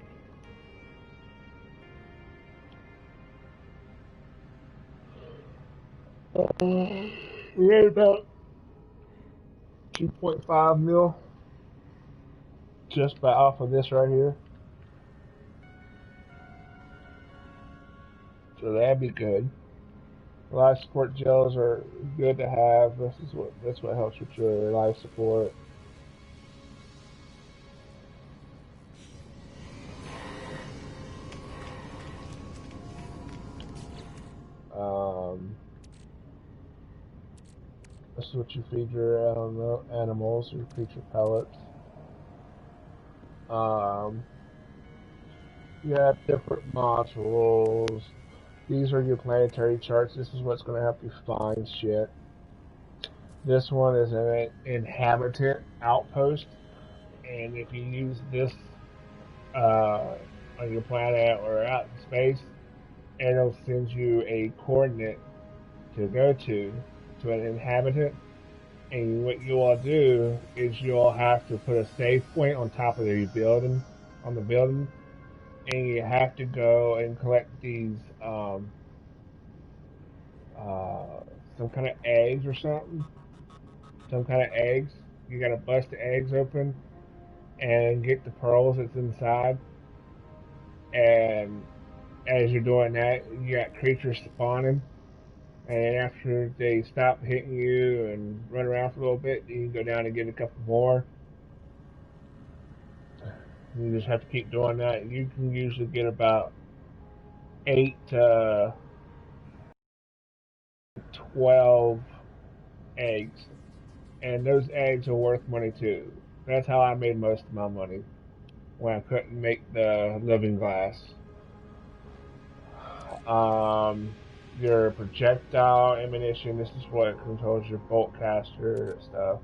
we had about 2.5 mil just by off of this right here. So that'd be good. Life support gels are good to have. That's what helps with your life support. Um, this is what you feed your animals, your creature pellets. You have different modules. These are your planetary charts. This is what's going to help you find shit. This one is an inhabitant outpost, and if you use this on your planet or out in space, it'll send you a coordinate to go to an inhabitant. And what you all do is you all have to put a save point on top of the building, and you have to go and collect these some kind of eggs or something. Some kind of eggs. You gotta bust the eggs open and get the pearls that's inside. And as you're doing that, you got creatures spawning. And after they stop hitting you and run around for a little bit, you can go down and get a couple more. You just have to keep doing that. You can usually get about 8 to 12 eggs, and those eggs are worth money too. That's how I made most of my money when I couldn't make the living glass. Um, your projectile ammunition. This is what controls your bolt caster stuff.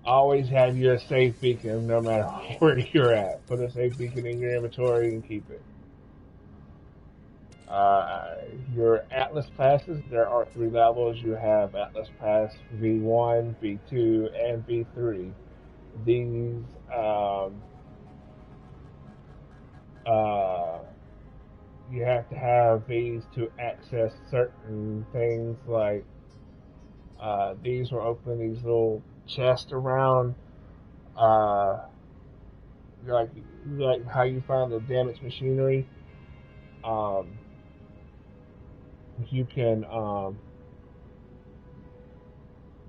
Always have your safe beacon, no matter where you're at. Put a safe beacon in your inventory and keep it. Uh, your Atlas passes, there are 3 levels. You have Atlas Pass V1, V2, and V3. These, uh, you have to have these to access certain things like, these will open these little chests around, uh, like, like how you find the damaged machinery. Um, you can,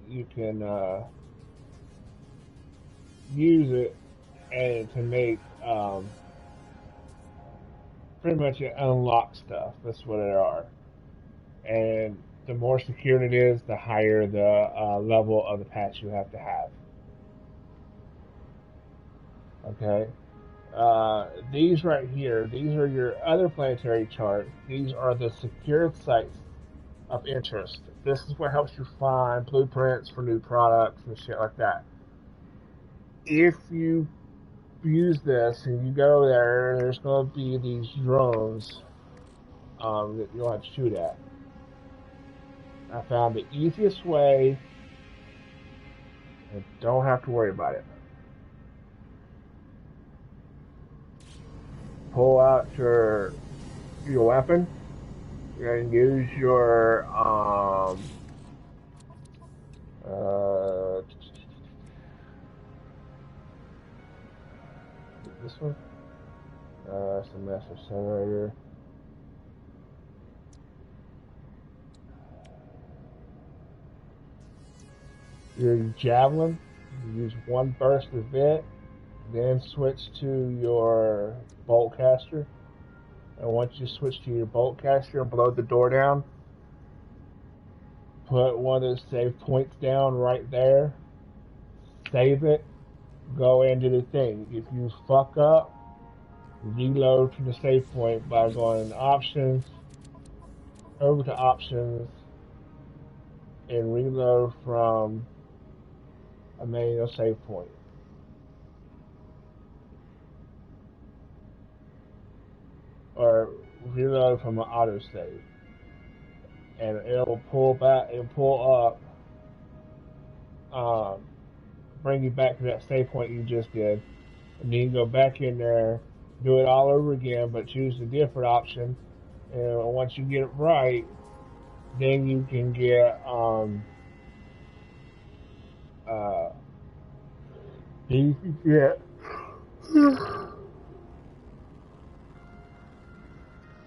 you can, use it and to make pretty much unlock stuff. That's what they are. And the more secure it is, the higher the level of the patch you have to have. Okay. These right here, these are your other planetary chart. These are the secured sites of interest. This is what helps you find blueprints for new products and shit like that. If you use this and you go there, there's going to be these drones that you'll have to shoot at. I found the easiest way and don't have to worry about it. Pull out your weapon and use your this one. It's a massive generator. Your javelin. You use one burst of it, then switch to your bolt caster. And once you switch to your bolt caster and blow the door down, put one of those save points down right there. Save it. Go into the thing. If you fuck up, reload to the save point by going options, over to options, and reload from a manual save point. Or reload from an auto save. And it'll pull back and pull up, bring you back to that save point you just did. And then you go back in there, do it all over again, but choose a different option. And once you get it right, then you can get you can get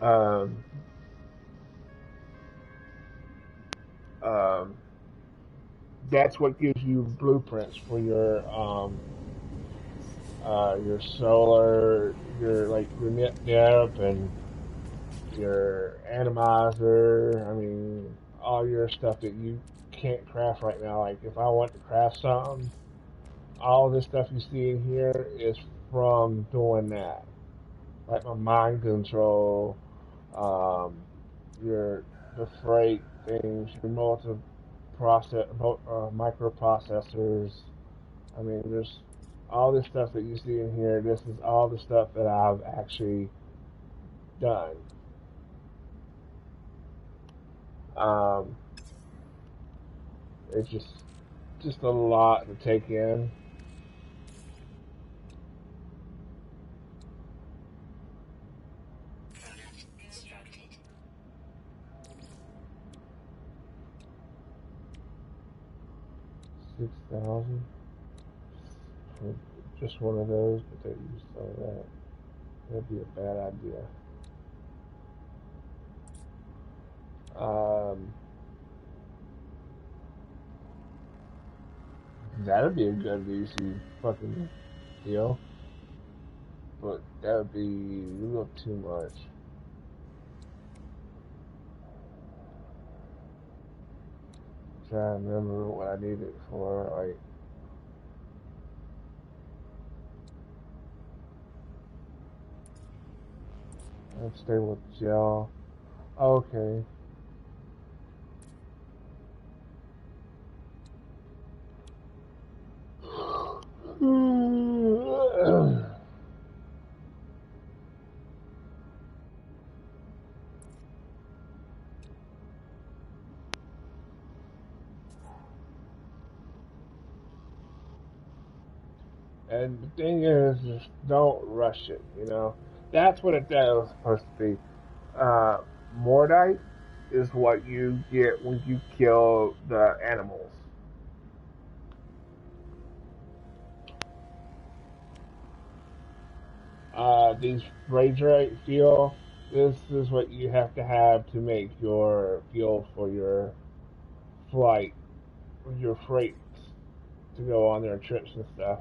um that's what gives you blueprints for your solar, your net depth and your atomizer. I mean, all your stuff that you can't craft right now. Like if I want to craft something, all this stuff you see in here is from doing that. Like my mind control, um, the freight things, your microprocessors. I mean, there's all this stuff that you see in here. This is all the stuff that I've actually done. Um, it's just a lot to take in. Product constructed. 6,000 for just one of those, but they use all that. That'd be a bad idea. That'd be a good easy fucking deal, but that would be a little too much. trying to remember what I need it for. Like, let's stay with gel. Okay. And the thing is, just don't rush it, you know? That's what it was supposed to be. Mordite is what you get when you kill the animals. These Radiant fuel, this is what you have to have to make your fuel for your flight, your freights to go on their trips and stuff.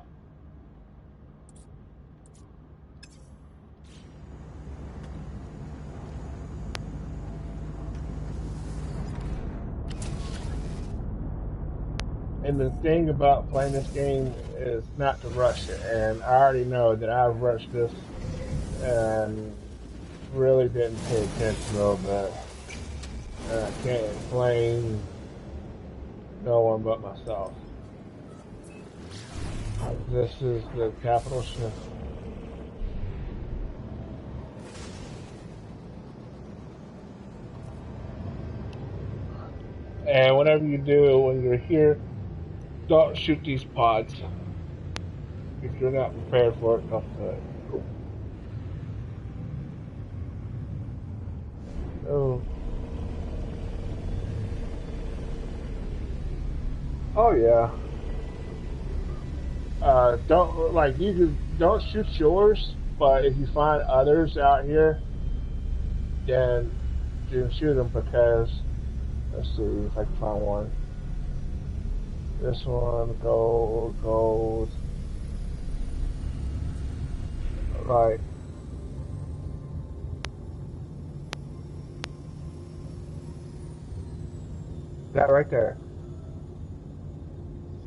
And the thing about playing this game is not to rush it. And I already know that I've rushed this and really didn't pay attention a little bit. And I can't blame no one but myself. This is the capital shift. And whatever you do when you're here, don't shoot these pods. If you're not prepared for it, don't do it. Oh. Oh yeah. Don't like you can don't shoot yours, but if you find others out here, then you shoot them because let's see if I can find one. This one, gold. Right. That right there.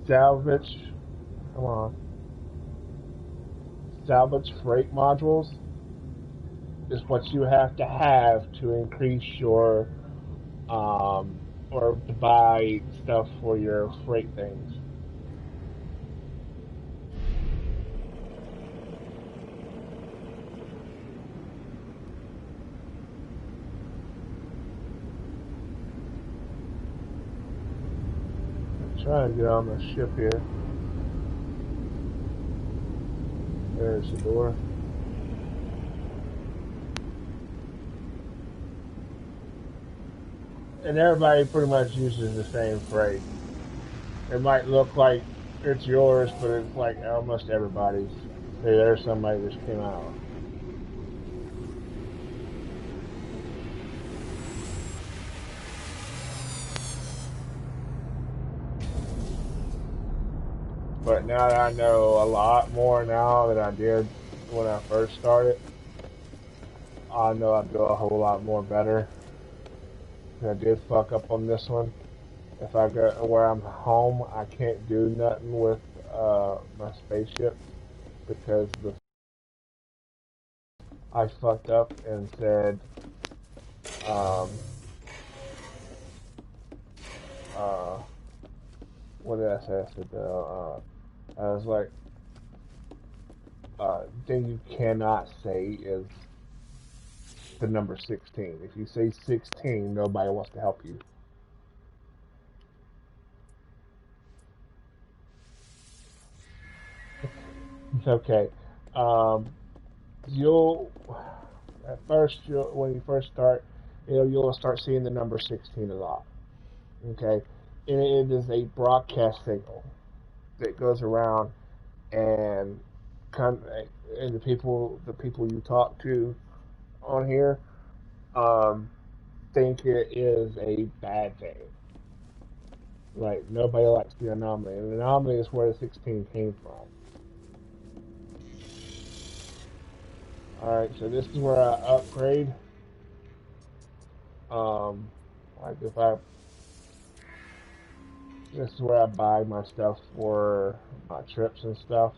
Salvage. Come on. Salvage freight modules is what you have to increase your or to buy stuff for your freight things. I'm trying to get on the ship here. There's the door. And everybody pretty much uses the same freight. It might look like it's yours, but it's like almost everybody's. Hey, there's somebody that just came out. But now that I know a lot more now than I did when I first started, I know I do a whole lot more better. I did fuck up on this one. If I go where I'm home, I can't do nothing with my spaceship because I fucked up and said uh, what did I say? I said I was like thing you cannot say is the number 16. If you say 16, nobody wants to help you. It's okay. Um, you'll at first when you first start, you'll start seeing the number 16 a lot. Okay, and it is a broadcast signal that goes around and and the people you talk to on here um, think it is a bad thing. Like nobody likes the anomaly, and the anomaly is where the 16 came from. All right, so this is where I upgrade. Um, like if I This is where I buy my stuff for my trips and stuff.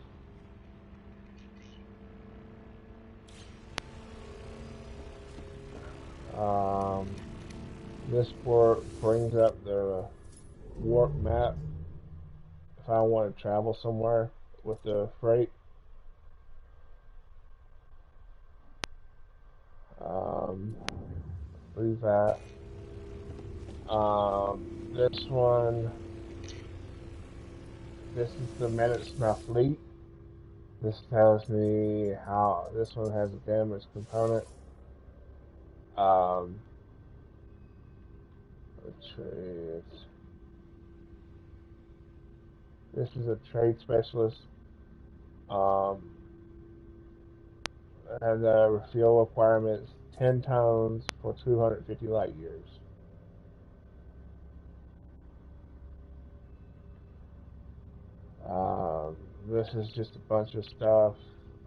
Um, this port brings up the warp map if I want to travel somewhere with the freight. Um, leave that. This one, this is the minutes my fleet. This tells me how this one has a damage component. Um, trades. This is a trade specialist. Um, and the refuel requirements 10 tons for 250 light years. This is just a bunch of stuff,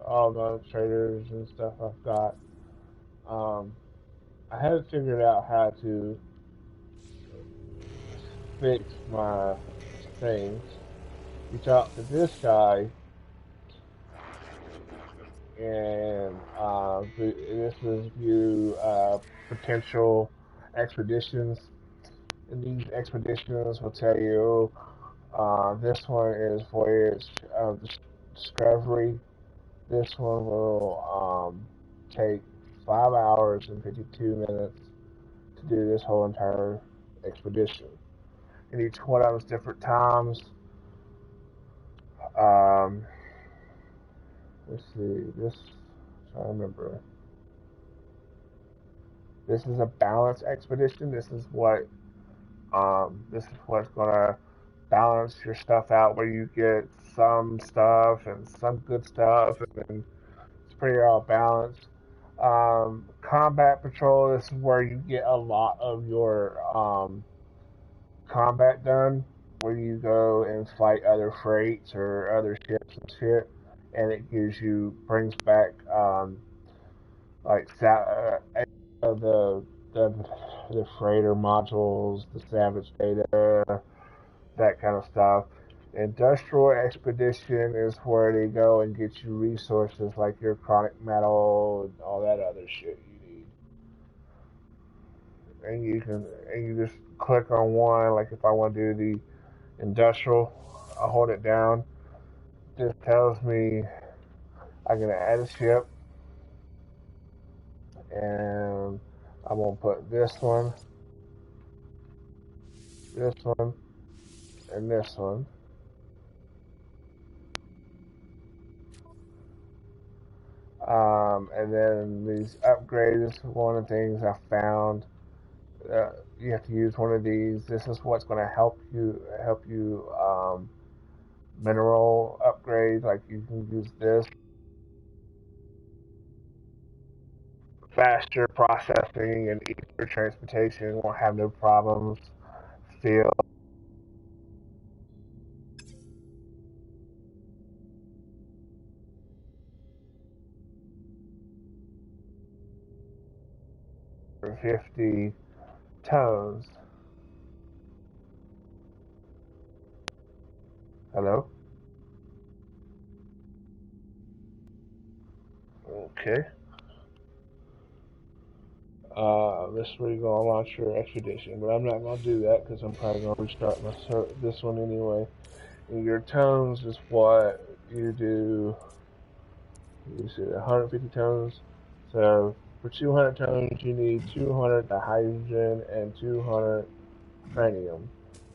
all the traders and stuff I've got. Um, I haven't figured out how to fix my things. You talk to this guy, and this is view potential expeditions. And these expeditions will tell you this one is Voyage of Discovery. This one will take 5 hours and 52 minutes to do this whole entire expedition. And each one of those different times. Um, let's see, this, I remember. This is a balanced expedition. This is what's gonna balance your stuff out, where you get some stuff and some good stuff, and then it's pretty all balanced. Combat patrol. This is where you get a lot of your combat done, where you go and fight other freights or other ships and shit, and it brings back like the the the freighter modules, the salvage data, that kind of stuff. Industrial expedition is where they go and get you resources like your chronic metal and all that other shit you need. And you just click on one. Like if I want to do the industrial, I hold it down. This tells me I'm gonna add a ship, and I'm gonna put this one, and this one. And then these upgrades, one of the things I found, you have to use one of these. This is what's going to help you mineral upgrades. Like you can use this faster processing and easier transportation. Won't have no problems. Steel 50 tons. Hello. Okay. This is where you're gonna launch your expedition, but I'm not gonna do that because I'm probably gonna restart this one anyway. And your tones is what you do. You see 150 tones. So for 200 tones, you need 200 hydrogen and 200 cranium.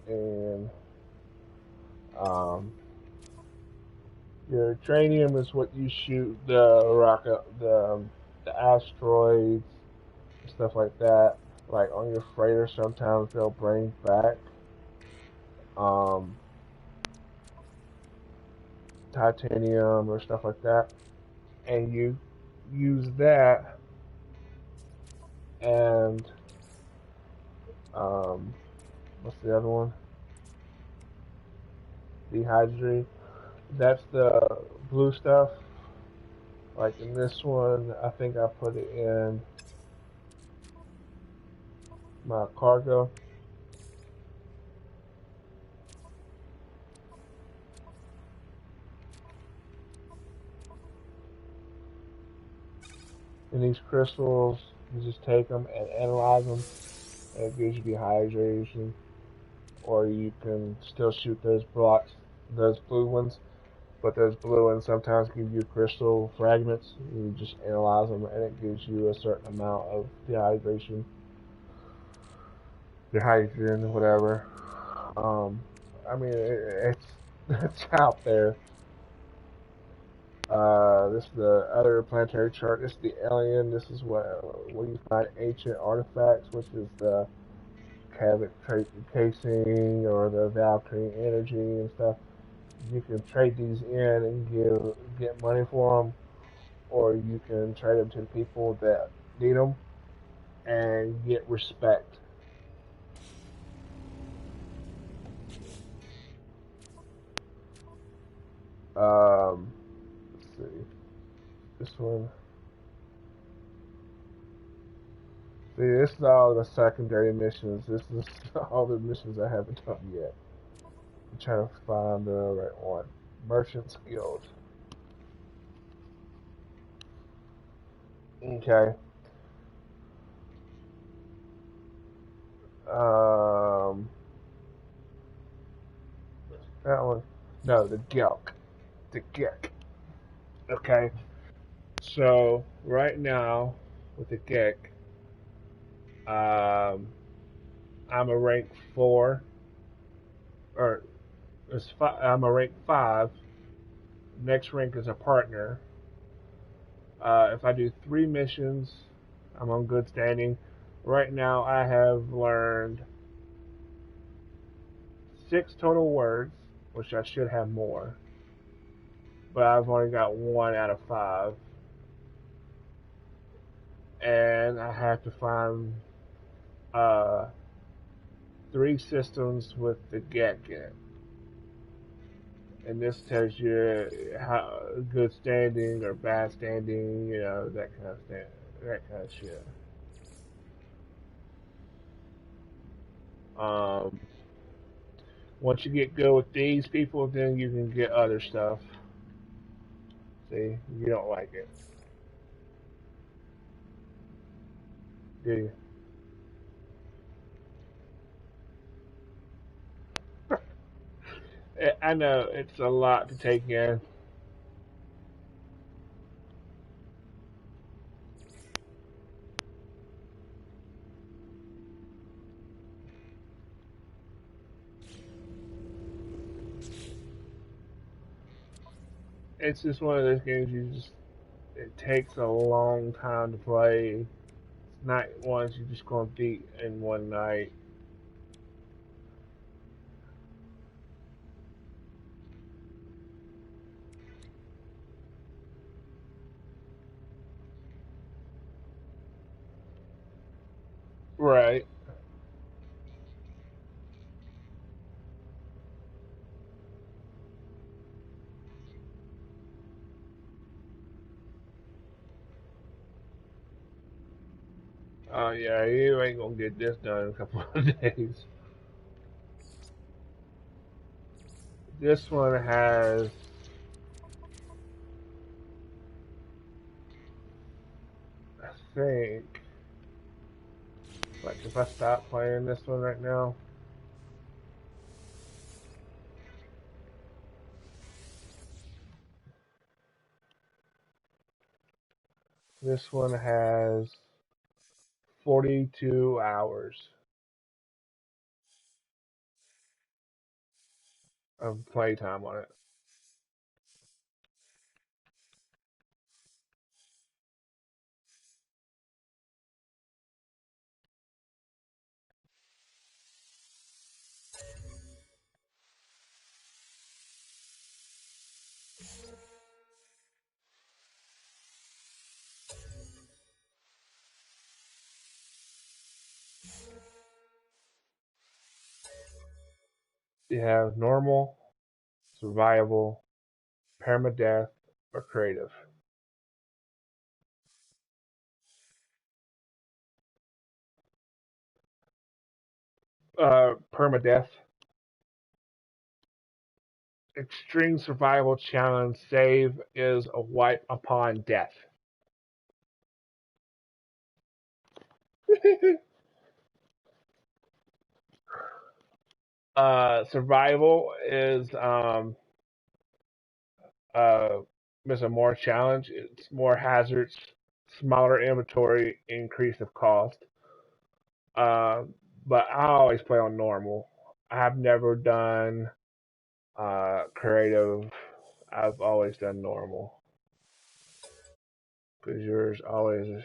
And um, your cranium is what you shoot the rocket, the asteroids, stuff like that. Like on your freighter, sometimes they'll bring back um, titanium or stuff like that, and you use that and what's the other one? Dehydrate. That's the blue stuff. Like in this one, I think I put it in my cargo. And these crystals, you just take them and analyze them, and it gives you dehydration. Or you can still shoot those blocks, those blue ones, but those blue ones sometimes give you crystal fragments. You just analyze them, and it gives you a certain amount of dehydrogen, whatever. I mean, it's it's out there. This is the other planetary chart. This is the alien. This is where you find ancient artifacts, which is the Kavik casing or the Valkyrie energy and stuff. You can trade these in and get money for them, or you can trade them to the people that need them and get respect. Let's see. This one. See, this is all the secondary missions. This is all the missions I haven't done yet. I'm trying to find the right one. Merchant's Guild. Okay. Um, that one. No, the Gelk. The Gek. Okay. So right now with the Gek, um, I'm a rank 4, or I'm a rank 5. Next rank is a partner. If I do 3 missions, I'm on good standing. Right now, I have learned 6 total words, which I should have more, but I've only got 1 out of 5. And I have to find uh, 3 systems with the Gek in it. And this tells you how good standing or bad standing, that kind of that kind of shit. Um, Once you get good with these people, then you can get other stuff. See, you don't like it, do you? I know it's a lot to take in. It's just one of those games it takes a long time to play. It's not ones you're just gonna beat in one night. Right. Oh yeah, you ain't gonna get this done in a couple of days. This one has, I think, like if I stop playing this one right now, this one has 42 hours of playtime on it. You have normal, survival, permadeath, or creative. Permadeath. Extreme survival challenge save is a wipe upon death. Survival uh is a more challenge. It's more hazards, smaller inventory, increase of cost. Uh, but I always play on normal. I've never done creative. I've always done normal because yours always